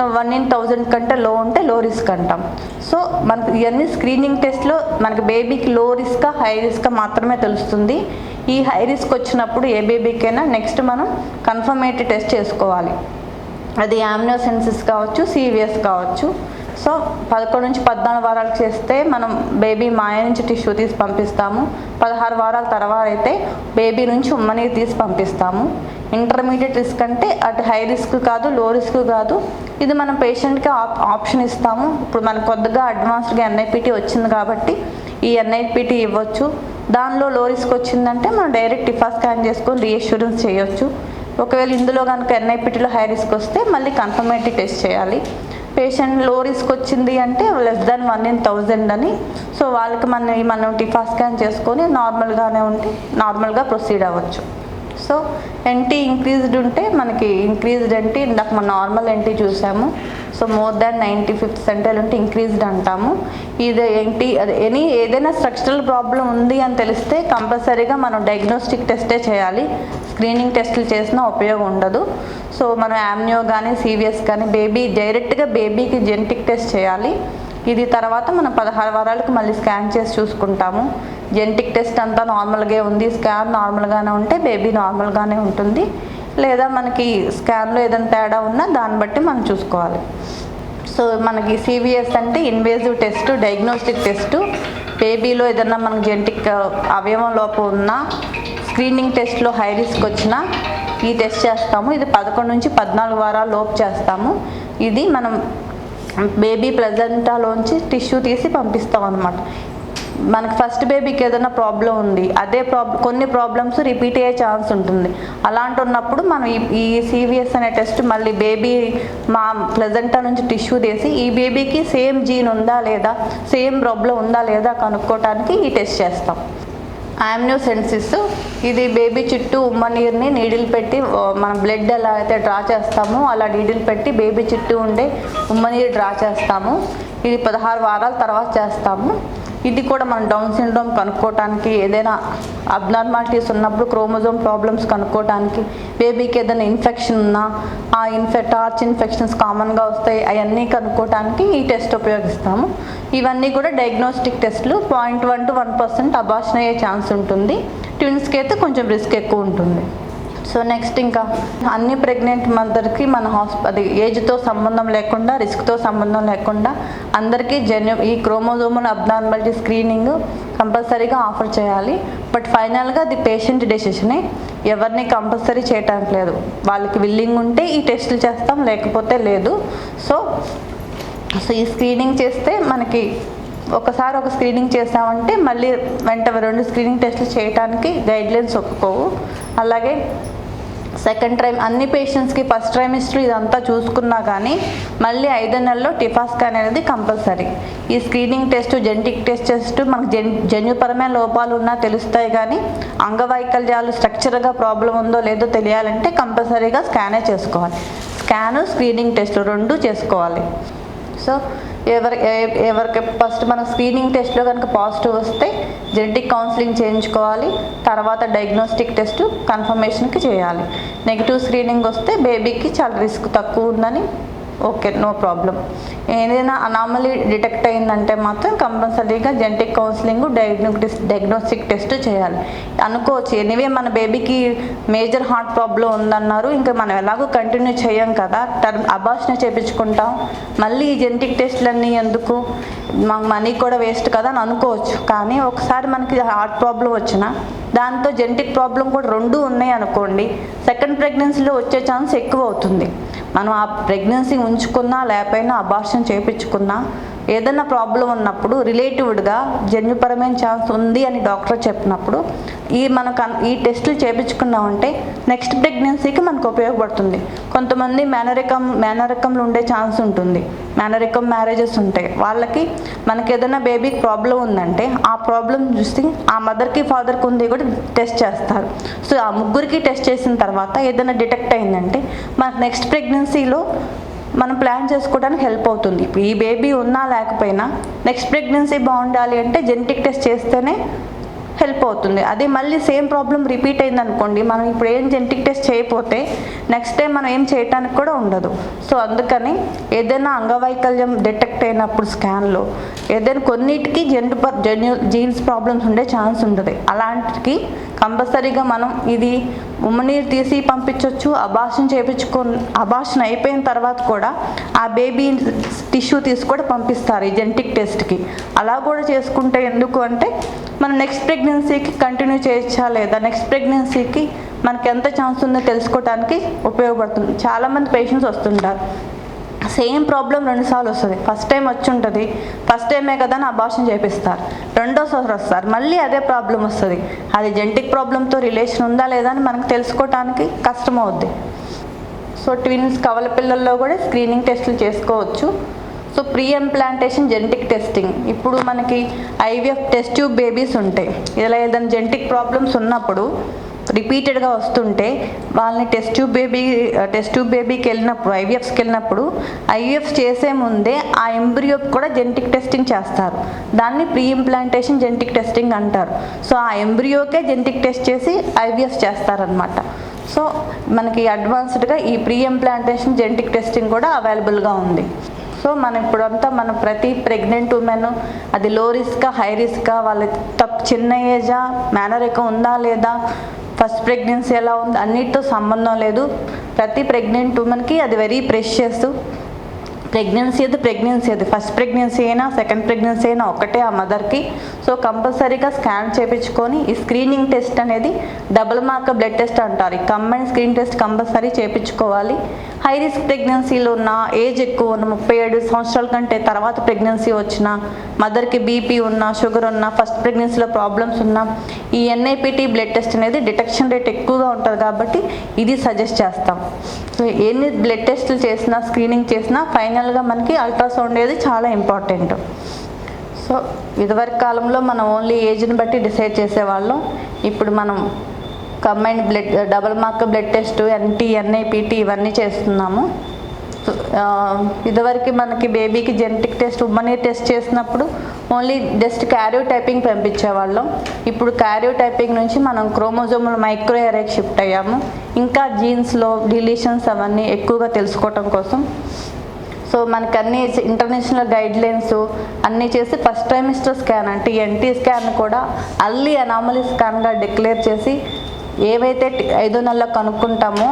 Speaker 2: 1/1000 కంటే లో ఉంటే లో రిస్క్ అంటాం. సో మనకు ఇవన్నీ స్క్రీనింగ్ టెస్ట్లో మనకి బేబీకి లో రిస్క్ హై రిస్క్ మాత్రమే తెలుస్తుంది. ఈ హై రిస్క్ వచ్చినప్పుడు ఏ బేబీకైనా నెక్స్ట్ మనం కన్ఫర్మేటరీ టెస్ట్ చేసుకోవాలి. అది యామ్నియోసెన్సిస్ కావచ్చు, సివిఎస్ కావచ్చు. సో 11 నుంచి 14 వారాలకు చేస్తే మనం బేబీ మాయ నుంచి టిష్యూ తీసి పంపిస్తాము. 16 వారాల తర్వాత అయితే బేబీ నుంచి ఉమ్మని తీసి పంపిస్తాము. ఇంటర్మీడియట్ రిస్క్ అంటే అటు హై రిస్క్ కాదు, లో రిస్క్ కాదు. ఇది మనం పేషెంట్కి ఆప్షన్ ఇస్తాము. ఇప్పుడు మనకు కొద్దిగా అడ్వాన్స్డ్గా ఎన్ఐపిటి వచ్చింది కాబట్టి ఈ ఎన్ఐపిటి ఇవ్వచ్చు. దానిలో లో రిస్క్ వచ్చిందంటే మనం డైరెక్ట్ టిఫా స్కాన్ చేసుకొని రీఅష్యూరెన్స్ చేయొచ్చు. ఒకవేళ ఇందులో కనుక ఎన్ఐపిటిలో హై రిస్క్ వస్తే మళ్ళీ కన్ఫర్మేటరీ టెస్ట్ చేయాలి. పేషెంట్ లో రిస్క్ వచ్చింది అంటే <1/1000 అని. సో వాళ్ళకి మనం టిఫా స్కాన్ చేసుకొని నార్మల్గానే ఉంటే నార్మల్గా ప్రొసీడ్ అవ్వచ్చు. సో ఎన్టీ ఇంక్రీజ్డ్ ఉంటే మనకి ఇంక్రీజ్డ్ ఎన్టీ, ఇందాక మనం నార్మల్ ఎన్టీ చూసాము. సో మోర్ దాన్ 95th సెంటైల్ ఉంటే ఇంక్రీజ్డ్ అంటాము. ఇది ఏంటి అది ఏదైనా స్ట్రక్చరల్ ప్రాబ్లం ఉంది అని తెలిస్తే కంపల్సరీగా మనం డయాగ్నోస్టిక్ టెస్టే చేయాలి. స్క్రీనింగ్ టెస్టులు చేసినా ఉపయోగం ఉండదు. సో మనం యామ్నియో కానీ సివిఎస్ కానీ డైరెక్ట్గా బేబీకి జెనెటిక్ టెస్ట్ చేయాలి. ఇది తర్వాత మనం 16 వారాలకు మళ్ళీ స్కాన్ చేసి చూసుకుంటాము. జెనెటిక్ టెస్ట్ అంతా నార్మల్గా ఉంది, స్కాన్ నార్మల్గానే ఉంటే బేబీ నార్మల్గానే ఉంటుంది. లేదా మనకి స్కాన్లో ఏదైనా తేడా ఉన్నా దాన్ని బట్టి మనం చూసుకోవాలి. సో మనకి సివిఎస్ అంటే ఇన్వేజివ్ టెస్ట్, డయాగ్నోస్టిక్ టెస్ట్. బేబీలో ఏదన్నా మనకు జెనెటిక్ అవయవం లోపం ఉన్నా, స్క్రీనింగ్ టెస్ట్లో హై రిస్క్ వచ్చినా, ఈ టెస్ట్ చేస్తాము. ఇది 11 నుంచి 14 వారాల లోపు చేస్తాము. ఇది మనం బేబీ ప్లజెంటాలోంచి టిష్యూ తీసి పంపిస్తాం అన్నమాట. మనకి ఫస్ట్ బేబీకి ఏదైనా ప్రాబ్లం ఉంది, అదే కొన్ని ప్రాబ్లమ్స్ రిపీట్ అయ్యే ఛాన్స్ ఉంటుంది. అలాంటి ఉన్నప్పుడు మనం ఈ సివిఎస్ అనే టెస్ట్ మళ్ళీ బేబీ మా ప్లజెంటా నుంచి టిష్యూ తీసి ఈ బేబీకి సేమ్ జీన్ ఉందా లేదా, సేమ్ ప్రాబ్లం ఉందా లేదా కనుక్కోవడానికి ఈ టెస్ట్ చేస్తాం. ఆమ్నియోసెన్సిస్, ఇది బేబీ చుట్టూ ఉమ్మనీరుని నీడిల్ పెట్టి మనం బ్లడ్ ఎలా అయితే డ్రా చేస్తామో అలా నీడిల్ పెట్టి బేబీ చుట్టూ ఉండే ఉమ్మనీరు డ్రా చేస్తాము. ఇది 16 వారాల తర్వాత చేస్తాము. ఇది కూడా మనం డౌన్ సిండ్రోమ్ కనుక్కోవటానికి, ఏదైనా అబ్నార్మాలిటీస్ ఉన్నప్పుడు క్రోమోజోమ్ ప్రాబ్లమ్స్ కనుక్కోవటానికి, బేబీకి ఏదైనా ఇన్ఫెక్షన్ ఉన్నా ఆ టార్చ్ ఇన్ఫెక్షన్స్ కామన్గా వస్తాయి అవన్నీ కనుక్కోవటానికి ఈ టెస్ట్ ఉపయోగిస్తాము. ఇవన్నీ కూడా డయాగ్నోస్టిక్ టెస్ట్లు. 0.1 to 1% అబార్షన్ అయ్యే ఛాన్స్ ఉంటుంది. ట్విన్స్కి అయితే కొంచెం రిస్క్ ఎక్కువ ఉంటుంది. సో నెక్స్ట్ ఇంకా అన్ని ప్రెగ్నెంట్ మదర్కి మన అది ఏజ్తో సంబంధం లేకుండా, రిస్క్తో సంబంధం లేకుండా అందరికీ ఈ క్రోమోజోమల్ అబ్నార్మాలిటీ స్క్రీనింగ్ కంపల్సరీగా ఆఫర్ చేయాలి. బట్ ఫైనల్గా అది పేషెంట్ డెసిషనే, ఎవరిని కంపల్సరీ చేయటానికి లేదు. వాళ్ళకి విల్లింగ్ ఉంటే ఈ టెస్టులు చేస్తాం, లేకపోతే లేదు. సో ఈ స్క్రీనింగ్ చేస్తే మనకి ఒకసారి ఒక స్క్రీనింగ్ చేసామంటే మళ్ళీ వెంట 2 స్క్రీనింగ్ టెస్టులు చేయడానికి గైడ్లైన్స్ ఒప్పుకోవు. అలాగే సెకండ్ అన్ని పేషెంట్స్కి ఫస్ట్ ట్రైమిస్టర్ ఇదంతా చూసుకున్నా కానీ మళ్ళీ 5 నెలల్లో టిఫా స్కాన్ అనేది కంపల్సరీ. ఈ స్క్రీనింగ్ టెస్ట్, జెనెటిక్ టెస్ట్ మనకు జన్యుపరమైన లోపాలు ఉన్నా తెలుస్తాయి, కానీ అంగవైకల్యాలు స్ట్రక్చర్గా ప్రాబ్లం ఉందో లేదో తెలియాలంటే కంపల్సరీగా స్కానే చేసుకోవాలి. స్కాను, స్క్రీనింగ్ టెస్ట్లు 2 చేసుకోవాలి. సో ఎవరికి ఫస్ట్ మనం స్క్రీనింగ్ టెస్ట్లో కనుక పాజిటివ్ వస్తే జెనెటిక్ కౌన్సిలింగ్ చేయించుకోవాలి. తర్వాత డయాగ్నోస్టిక్ టెస్ట్ కన్ఫర్మేషన్కి చేయాలి. నెగిటివ్ స్క్రీనింగ్ వస్తే బేబీకి చాలా రిస్క్ తక్కువ ఉందని ఓకే, నో ప్రాబ్లం. ఏదైనా అనామలీ డిటెక్ట్ అయిందంటే మాత్రం కంపల్సరీగా జెనెటిక్ కౌన్సిలింగ్, డయాగ్నోస్టిక్ టెస్ట్ చేయాలి. అనుకోవచ్చు ఎనీవే మన బేబీకి మేజర్ హార్ట్ ప్రాబ్లం ఉందన్నారు, ఇంకా మనం ఎలాగో కంటిన్యూ చేయం కదా, అబార్షన్ చేయించుకుంటాం, మళ్ళీ ఈ జెనెటిక్ టెస్ట్లన్నీ ఎందుకు, మాకు మనీ కూడా వేస్ట్ కదా అని అనుకోవచ్చు. కానీ ఒకసారి మనకి హార్ట్ ప్రాబ్లం వచ్చినా దాంతో జెనెటిక్ ప్రాబ్లం కూడా 2 ఉన్నాయి అనుకోండి, సెకండ్ ప్రెగ్నెన్సీలో వచ్చే ఛాన్స్ ఎక్కువ అవుతుంది. మనం ఆ ప్రెగ్నెన్సీ ఉంచుకున్నా లేకపోయినా అబార్షన్ చేయించుకున్నా ఏదైనా ప్రాబ్లం ఉన్నప్పుడు రిలేటివ్డ్గా జన్యుపరమైన ఛాన్స్ ఉంది అని డాక్టర్ చెప్పినప్పుడు ఈ టెస్టులు చేయించుకున్నామంటే నెక్స్ట్ ప్రెగ్నెన్సీకి మనకు ఉపయోగపడుతుంది. కొంతమంది మేనరికంలో ఉండే ఛాన్స్ ఉంటుంది, మేనరికం మ్యారేజెస్ ఉంటాయి. వాళ్ళకి మనకి ఏదైనా బేబీకి ప్రాబ్లం ఉందంటే ఆ ప్రాబ్లం చూసి ఆ మదర్కి ఫాదర్కి ఉంది కూడా టెస్ట్ చేస్తారు. సో ఆ ముగ్గురికి టెస్ట్ చేసిన తర్వాత ఏదైనా డిటెక్ట్ అయిందంటే మనకు నెక్స్ట్ ప్రెగ్నెన్సీలో మనం ప్లాన్ చేసుకోవడానికి హెల్ప్ అవుతుంది. ఇప్పుడు ఈ బేబీ ఉన్నా లేకపోయినా నెక్స్ట్ ప్రెగ్నెన్సీ బాగుండాలి అంటే జెనెటిక్ టెస్ట్ చేస్తేనే హెల్ప్ అవుతుంది. అదే మళ్ళీ సేమ్ ప్రాబ్లం రిపీట్ అయింది అనుకోండి, మనం ఇప్పుడు ఏం జెనెటిక్ టెస్ట్ చేయకపోతే నెక్స్ట్ టైం మనం ఏం చేయడానికి కూడా ఉండదు. సో అందుకని ఏదైనా అంగవైకల్యం డిటెక్ట్ అయినప్పుడు స్కాన్లో ఏదైనా కొన్నిటికి జీన్స్ ప్రాబ్లమ్స్ ఉండే ఛాన్స్ ఉంటుంది. అలాంటికి కంపల్సరీగా మనం ఇది ఉమ్మనీరు తీసి పంపించవచ్చు. అబార్షన్ అయిపోయిన తర్వాత కూడా ఆ బేబీ టిష్యూ తీసి కూడా పంపిస్తారు ఈ జెనెటిక్ టెస్ట్కి. అలా కూడా చేసుకుంటే ఎందుకు అంటే మనం నెక్స్ట్ ప్రెగ్నెన్సీకి కంటిన్యూ చేయొచ్చా లేదా, నెక్స్ట్ ప్రెగ్నెన్సీకి మనకి ఎంత ఛాన్స్ ఉందో తెలుసుకోవడానికి ఉపయోగపడుతుంది. చాలామంది పేషెంట్స్ వస్తుంటారు, సేమ్ ప్రాబ్లం 2 సార్లు వస్తుంది. ఫస్ట్ టైం వచ్చి ఉంటుంది, ఫస్ట్ టైమే కదా అని అబార్షన్ చేపిస్తారు. రెండోసారి వస్తారు, మళ్ళీ అదే ప్రాబ్లం వస్తుంది. అది జెనెటిక్ ప్రాబ్లంతో రిలేషన్ ఉందా లేదా అని మనకు తెలుసుకోవడానికి కష్టం అవుద్ది. సో ట్విన్స్ కవల పిల్లల్లో కూడా స్క్రీనింగ్ టెస్టులు చేసుకోవచ్చు. So pre implantation genetic testing, ఇప్పుడు మనకి ఐవీఎఫ్ టెస్ట్ ట్యూబ్ బేబీస్ ఉంటాయి. ఇలా ఏదైనా జెనెటిక్ ప్రాబ్లమ్స్ ఉన్నప్పుడు రిపీటెడ్గా వస్తుంటే వాళ్ళని టెస్ట్ ట్యూబ్ బేబీకి వెళ్ళినప్పుడు, ఐవీఎఫ్స్కి వెళ్ళినప్పుడు ఐవీఎఫ్స్ చేసే ముందే ఆ ఎంబ్రియోకి కూడా జెనెటిక్ టెస్టింగ్ చేస్తారు. దాన్ని ప్రీ ఇంప్లాంటేషన్ జెనెటిక్ టెస్టింగ్ అంటారు. సో ఆ ఎంబ్రియోకే జెనెటిక్ టెస్ట్ చేసి ఐవీఎఫ్ చేస్తారనమాట. సో మనకి అడ్వాన్స్డ్గా ఈ ప్రీ ఇంప్లాంటేషన్ జెనెటిక్ టెస్టింగ్ కూడా అవైలబుల్గా ఉంది. సో మనం ఇప్పుడంతా మనం ప్రతి ప్రెగ్నెంట్ ఉమెన్ అది లో రిస్కా హై రిస్కా, వాళ్ళ చిన్న ఏజా, మేనరికం ఉందా లేదా, ఫస్ట్ ప్రెగ్నెన్సీ ఎలా ఉంది అన్నిటితో సంబంధం లేదు. ప్రతి ప్రెగ్నెంట్ ఉమెన్కి అది వెరీ ప్రెషియస్. ప్రెగ్నెన్సీ అది ఫస్ట్ ప్రెగ్నెన్సీ అయినా సెకండ్ ప్రెగ్నెన్సీ అయినా ఒకటే ఆ మదర్కి. సో కంపల్సరీగా స్కాన్ చేయించుకొని ఈ స్క్రీనింగ్ టెస్ట్ అనేది డబుల్ మార్కర్ బ్లడ్ టెస్ట్ అంటారు. ఈ కంబైన్ స్క్రీన్ టెస్ట్ కంపల్సరీ చేయించుకోవాలి. హై రిస్క్ ప్రెగ్నెన్సీలో ఉన్న, ఏజ్ ఎక్కువ ఉన్న, 37 సంవత్సరాల కంటే తర్వాత ప్రెగ్నెన్సీ వచ్చిన, మదర్కి బీపీ ఉన్న, షుగర్ ఉన్న, ఫస్ట్ ప్రెగ్నెన్సీలో ప్రాబ్లమ్స్ ఉన్న, ఈ ఎన్ఐపిటి బ్లడ్ టెస్ట్ అనేది డిటెక్షన్ రేట్ ఎక్కువగా ఉంటుంది కాబట్టి ఇది సజెస్ట్ చేస్తాం. సో ఎన్ని బ్లడ్ టెస్టులు చేసినా, స్క్రీనింగ్ చేసినా ఫైనల్గా మనకి అల్ట్రాసౌండ్ అనేది చాలా ఇంపార్టెంట్. సో ఇదివరకు కాలంలో మనం ఓన్లీ ఏజ్ని బట్టి డిసైడ్ చేసేవాళ్ళం. ఇప్పుడు మనం combined blood, double marker blood test, NIPT ఇవన్నీ చేస్తున్నాము. ఇదివరకు మనకి బేబీకి జెనెటిక్ టెస్ట్, ఉమ్మని టెస్ట్ చేసినప్పుడు ఓన్లీ జస్ట్ క్యారియోటైపింగ్ పంపించేవాళ్ళం. ఇప్పుడు క్యారియోటైపింగ్ నుంచి మనం క్రోమోజోముల మైక్రో ఎరేకి షిఫ్ట్ అయ్యాము. ఇంకా జీన్స్లో డిలీషన్స్ అవన్నీ ఎక్కువగా తెలుసుకోవటం కోసం. సో మనకి అన్ని ఇంటర్నేషనల్ గైడ్లైన్స్ అన్నీ చేసి ఫస్ట్ ట్రైమిస్టర్ స్కాన్ అంటే ఎన్టీ స్కాన్ కూడా అర్లీ అనామలీ స్కాన్గా డిక్లేర్ చేసి ఏవైతే 5 నెలల్లో కనుక్కుంటామో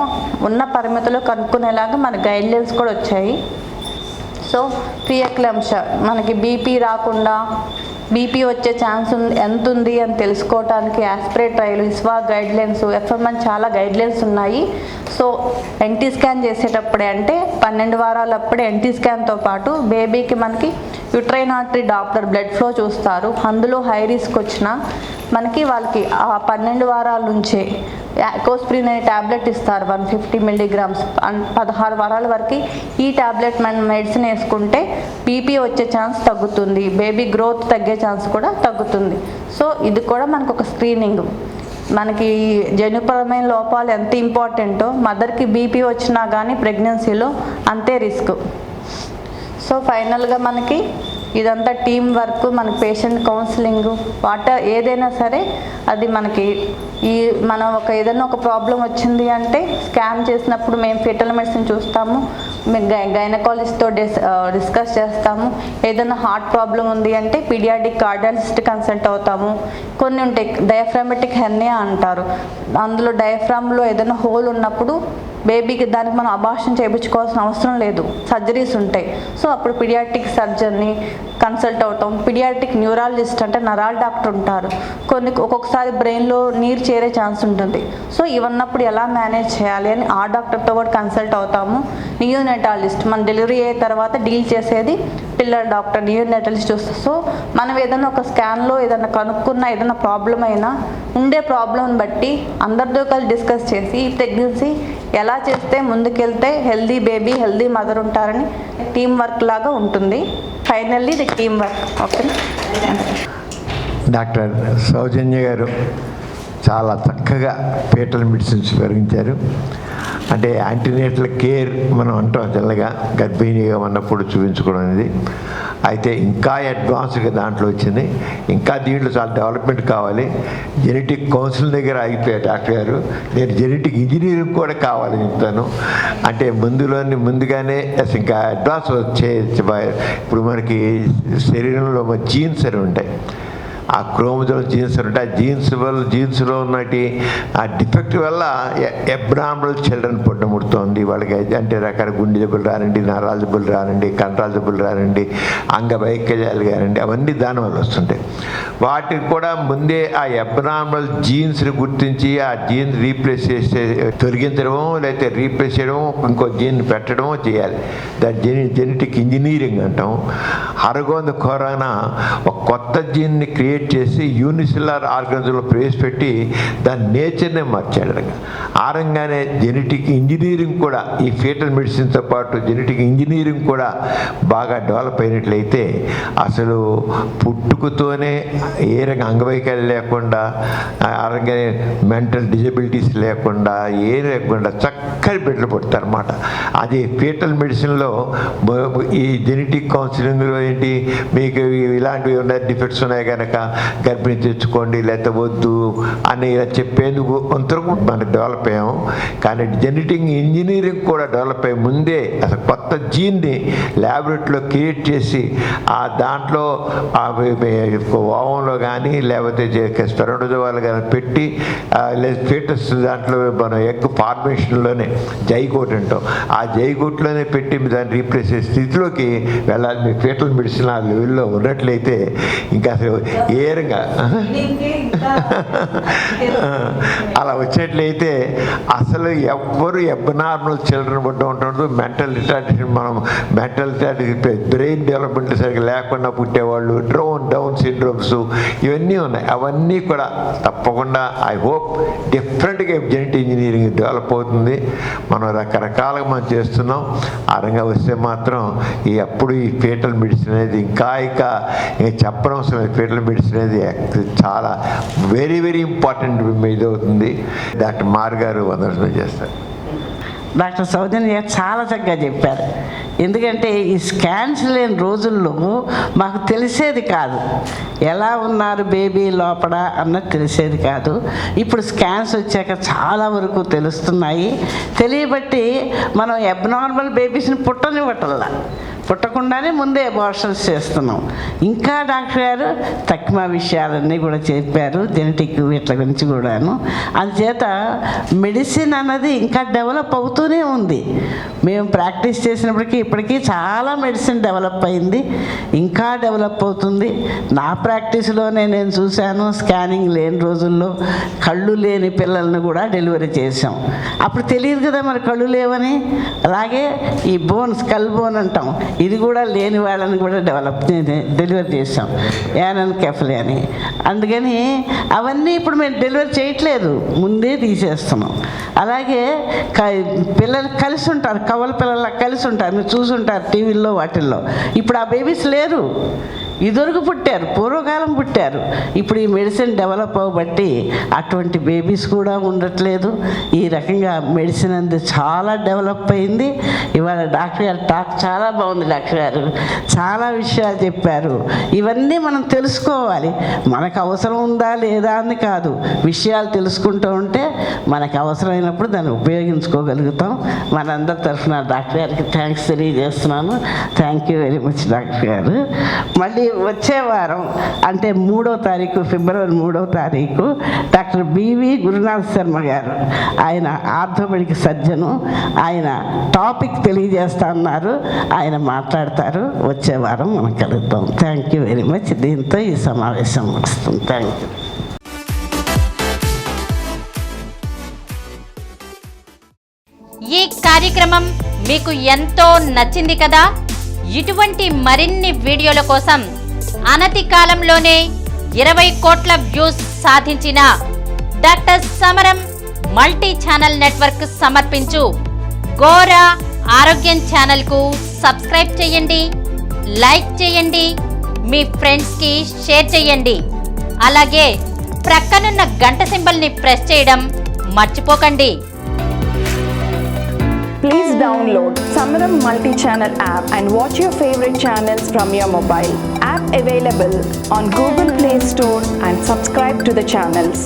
Speaker 2: ఉన్న పరిమితిలో కనుక్కునేలాగా మన గైడ్లైన్స్ కూడా వచ్చాయి. సో ప్రీ-ఎక్లాంప్షియా మనకి బీపీ రాకుండా, బీపీ వచ్చే ఛాన్స్ ఎంత ఉంది అని తెలుసుకోవడానికి ఆస్పిరేట్ ట్రయల్, ఇస్వా గైడ్లైన్స్, ఎఫ్ఎంఎన్ చాలా గైడ్లైన్స్ ఉన్నాయి. సో ఎన్టీ స్కాన్ చేసేటప్పుడే అంటే 12 వారాలప్పుడే ఎన్టీ స్కాన్తో పాటు బేబీకి మనకి uterine artery Doppler blood flow చూస్తారు. అందులో హై రిస్క్ వచ్చినా మనకి వాళ్ళకి ఆ 12 వారాల నుంచే కోస్ప్రిన్ అనే ట్యాబ్లెట్ ఇస్తారు 150 మిల్లీగ్రామ్స్. 16 వారాల వరకు ఈ ట్యాబ్లెట్ మెడిసిన్ వేసుకుంటే బీపీ వచ్చే ఛాన్స్ తగ్గుతుంది, బేబీ గ్రోత్ తగ్గే ఛాన్స్ కూడా తగ్గుతుంది. సో ఇది కూడా మనకు ఒక స్క్రీనింగ్. మనకి జన్యుపరమైన లోపాలు ఎంత ఇంపార్టెంటో మదర్కి బీపీ వచ్చినా కానీ ప్రెగ్నెన్సీలో అంతే రిస్క్. సో ఫైనల్గా మనకి ఇదంతా టీం వర్క్, మనకి పేషెంట్ కౌన్సిలింగ్, ఏదైనా సరే అది మనకి మనం ఏదైనా ఒక ప్రాబ్లం వచ్చింది అంటే స్కాన్ చేసినప్పుడు మేము ఫెటల్ మెడిసిన్ చూస్తాము, మేము గైనకాలజిస్ట్తో డిస్కస్ చేస్తాము. ఏదైనా హార్ట్ ప్రాబ్లం ఉంది అంటే పీడియాటిక్ కార్డియాలజిస్ట్ కన్సల్ట్ అవుతాము. కొన్ని ఉంటాయి డయాఫ్రామటిక్ హెర్నియా అంటారు, అందులో డయాఫ్రామ్లో ఏదైనా హోల్ ఉన్నప్పుడు బేబీకి దానికి మనం అబార్షన్ చేయించుకోవాల్సిన అవసరం లేదు, సర్జరీస్ ఉంటాయి. సో అప్పుడు పీడియాటిక్ సర్జన్ని కన్సల్ట్ అవుతాం. పీడియాటిక్ న్యూరాలజిస్ట్ అంటే నరాల డాక్టర్ ఉంటారు. ఒక్కొక్కసారి బ్రెయిన్లో నీరు చేరే ఛాన్స్ ఉంటుంది. సో ఇవన్నప్పుడు ఎలా మేనేజ్ చేయాలి అని ఆ డాక్టర్తో కూడా కన్సల్ట్ అవుతాము. నియోనెటాలజిస్ట్ మన డెలివరీ అయిన తర్వాత డీల్ చేసేది పిల్లల డాక్టర్, నియోనెటాలజిస్ట్ చూస్తారు. సో మనం ఏదైనా ఒక స్కాన్లో ఏదైనా కనుక్కున్న ఏదైనా ప్రాబ్లం అయినా ఉండే ప్రాబ్లంని బట్టి అందరితో కలిసి డిస్కస్ చేసి ఈ ప్రెగ్నెన్సీ ఎలా చేస్తే ముందుకెళ్తే హెల్దీ బేబీ, హెల్దీ మదర్ ఉంటారని టీం వర్క్ లాగా ఉంటుంది. ఫైనల్లీ ఇది టీం వర్క్. ఓకే.
Speaker 1: డాక్టర్ సౌజన్య గారు చాలా చక్కగా ఫీటల్ మెడిసిన్స్ వివరించారు. అంటే యాంటీనేటల్ కేర్ మనం అంటాం జనరల్గా గర్భిణీగా ఉన్నప్పుడు చూపించుకోవడం అనేది. అయితే ఇంకా అడ్వాన్స్గా దాంట్లో వచ్చింది. ఇంకా దీంట్లో చాలా డెవలప్మెంట్ కావాలి. జెనెటిక్ కౌన్సిల్ దగ్గర ఆగిపోయారు డాక్టర్ గారు. నేను జెనెటిక్ ఇంజనీరింగ్ కూడా కావాలని చెప్తాను. అంటే ముందుగానే ఇంకా అడ్వాన్స్ వచ్చే ఇప్పుడు మనకి శరీరంలో జీన్స్ అని ఉంటాయి, ఆ క్రోమోజోమ్ జీన్స్ ఉంటాయి. ఆ జీన్స్లో ఉన్నటి ఆ డిఫెక్ట్ వల్ల అబ్నార్మల్ చిల్డ్రన్ పుట్టముడుతోంది వాళ్ళకి. అంటే రకాల గుండె జబ్బులు రానండి, నరాల జబ్బులు రానండి, కండరాల జబ్బులు రానండి, అంగవైకల్యాలు కానండి, అవన్నీ దానివల్ల వస్తుంటాయి. వాటికి కూడా ముందే ఆ అబ్నార్మల్ జీన్స్ని గుర్తించి ఆ జీన్ రీప్లేస్ చేసే తొలగించడమో లేకపోతే రీప్లేస్ చేయడమో ఇంకో జీన్ పెట్టడమో చేయాలి. దాన్ని జెనెటిక్ ఇంజనీరింగ్ అంటాం. అరగోంద కరోనా ఒక కొత్త జీన్ని క్రియేట్ చేసి యూనిసెల్యులర్ ఆర్గన్స్లో ప్రవేశపెట్టి దాని నేచర్నే మార్చాడు. ఆ రంగానే జెనెటిక్ ఇంజనీరింగ్ కూడా ఈ ఫీటల్ మెడిసిన్తో పాటు జెనెటిక్ ఇంజనీరింగ్ కూడా బాగా డెవలప్ అయినట్లయితే అసలు పుట్టుకతోనే ఏ రంగ అంగవైకల్యం లేకుండా, ఆ రంగానే మెంటల్ డిజబిలిటీస్ లేకుండా, ఏ లేకుండా చక్కని బిడ్డలు పుడతారన్నమాట. అది ఫీటల్ మెడిసిన్లో ఈ జెనెటిక్ కౌన్సిలింగ్లో ఏంటి, మీకు ఇలాంటివి ఉన్నాయి, డిఫెక్ట్స్ ఉన్నాయి కనుక గర్భిణి తెచ్చుకోండి లేకపోతే వద్దు అని ఇలా చెప్పేందుకు కొంతవరకు మనం డెవలప్ అయ్యాము. కానీ జెనెటిక్ ఇంజనీరింగ్ కూడా డెవలప్ అయ్యే ముందే అసలు కొత్త జీన్ని ల్యాబొరేటరీలో క్రియేట్ చేసి ఆ దాంట్లో ఓవంలో కానీ లేకపోతే స్పెర్మటోజోవాలు కానీ పెట్టి లేదా ఫీటస్ దాంట్లో మన ఎగ్ ఫార్మేషన్లోనే జైగోట్ అంటాం, ఆ జైగోట్లోనే పెట్టి దాన్ని రీప్లేస్ చేసే స్థితిలోకి వెళ్ళాలి. మీ ఫీటల్ మెడిసిన్ ఆ లెవెల్లో ఉన్నట్లయితే ఇంకా అసలు ఏరంగా అలా వచ్చినట్లయితే అసలు ఎవ్వరు అబ్నార్మల్ చిల్డ్రన్ పుట్ట ఉంటుంది. మెంటల్ రిటార్డేషన్, మనం మెంటల్ రిటార్డేషన్, బ్రెయిన్ డెవలప్మెంట్ సరిగ్గా లేకుండా పుట్టేవాళ్ళు, డౌన్ సిండ్రోమ్స్ ఇవన్నీ ఉన్నాయి. అవన్నీ కూడా తప్పకుండా ఐ హోప్ డిఫరెంట్గా జెనెటిక్ ఇంజనీరింగ్ డెవలప్ అవుతుంది. మనం రకరకాలుగా మనం చేస్తున్నాం. ఆ రంగా వస్తే మాత్రం అప్పుడు ఈ ఫీటల్ మెడిసిన్ అనేది ఇంకా చెప్పనవసరం లేదు. ఫీటల్ మెడిసిన్ అనేది చాలా వెరీ వెరీ ఇంపార్టెంట్ ఇది అవుతుంది. డాక్టర్ మార్ గారు వందనం చేస్తారు.
Speaker 3: డాక్టర్ సౌజన్య చాలా చక్కగా చెప్పారు. ఎందుకంటే ఈ స్కాన్స్ లేని రోజుల్లో మాకు తెలిసేది కాదు, ఎలా ఉన్నారు బేబీ లోపల అన్నది తెలిసేది కాదు. ఇప్పుడు స్కాన్స్ వచ్చాక చాలా వరకు తెలుస్తున్నాయి. తెలియబట్టి మనం అబ్నార్మల్ బేబీస్ని పుట్టకుండానే ముందే అబార్షన్స్ చేస్తున్నాం. ఇంకా డాక్టర్ గారు తక్కువ విషయాలన్నీ కూడా చెప్పారు, జెనెటిక్ వీటి గురించి కూడాను. అందుచేత మెడిసిన్ అన్నది ఇంకా డెవలప్ అవుతూనే ఉంది. మేము ప్రాక్టీస్ చేసినప్పటికీ ఇప్పటికీ చాలా మెడిసిన్ డెవలప్ అయింది, ఇంకా డెవలప్ అవుతుంది. నా ప్రాక్టీస్లోనే నేను చూశాను, స్కానింగ్ లేని రోజుల్లో కళ్ళు లేని పిల్లల్ని కూడా డెలివరీ చేసాం. అప్పుడు తెలియదు కదా మరి కళ్ళు లేవని. అలాగే ఈ స్కల్ బోన్ అంటాం, ఇది కూడా లేని వాళ్ళని కూడా డెలివరీ చేసాం, యానెన్కెఫాలి అని. అందుకని అవన్నీ ఇప్పుడు మేము డెలివరీ చేయట్లేదు, ముందే తీసేస్తున్నాం. అలాగే పిల్లలు కలిసి ఉంటారు, కవల పిల్లలు కలిసి ఉంటారు, మీరు చూసుంటారు టీవీల్లో వాటిల్లో. ఇప్పుడు ఆ బేబీస్ లేరు, ఇదివరకు పుట్టారు, పూర్వకాలం పుట్టారు. ఇప్పుడు ఈ మెడిసిన్ డెవలప్ అవ్వబట్టి అటువంటి బేబీస్ కూడా ఉండట్లేదు. ఈ రకంగా మెడిసిన్ అనేది చాలా డెవలప్ అయింది. ఇవాళ డాక్టర్ గారు టాక్ చాలా బాగుంది. డాక్టర్ గారు చాలా విషయాలు చెప్పారు. ఇవన్నీ మనం తెలుసుకోవాలి. మనకు అవసరం ఉందా లేదా అని కాదు, విషయాలు తెలుసుకుంటూ ఉంటే మనకు అవసరమైనప్పుడు దాన్ని ఉపయోగించుకోగలుగుతాం. మనందరి తరఫున డాక్టర్ గారికి థ్యాంక్స్ తెలియజేస్తున్నాను. Thank you very much doctor గారు. మళ్ళీ వచ్చే వారం అంటే 3వ తారీఖు, ఫిబ్రవరి 3వ తారీఖు డాక్టర్ బివి గురునాథ్ శర్మ గారు, ఆయన ఆర్థోపెడిక్ సర్జను, ఆయన టాపిక్ తెలియజేస్తా అన్నారు, ఆయన మాట్లాడతారు. వచ్చే వారం మనం కలుద్దాం. Thank you very much. దీంతో ఈ సమావేశం వస్తుంది. Thank you.
Speaker 4: ఈ కార్యక్రమం మీకు ఎంతో నచ్చింది కదా. ఇటువంటి మరిన్ని వీడియోల కోసం అనతి కాలంలోనే 20 కోట్ల వ్యూస్ సాధించిన డాక్టర్ సమరం మల్టీ ఛానల్ నెట్వర్క్ సమర్పించు గోరా ఆరోగ్యం ఛానల్కు సబ్స్క్రైబ్ చేయండి, లైక్ చేయండి, మీ ఫ్రెండ్స్కి షేర్ చేయండి. అలాగే ప్రక్కనున్న గంట సింబల్ని ప్రెస్ చేయడం మర్చిపోకండి.
Speaker 5: Please download Samaram multi-channel app and watch your favorite channels from your mobile. App available on Google Play Store and subscribe to the channels.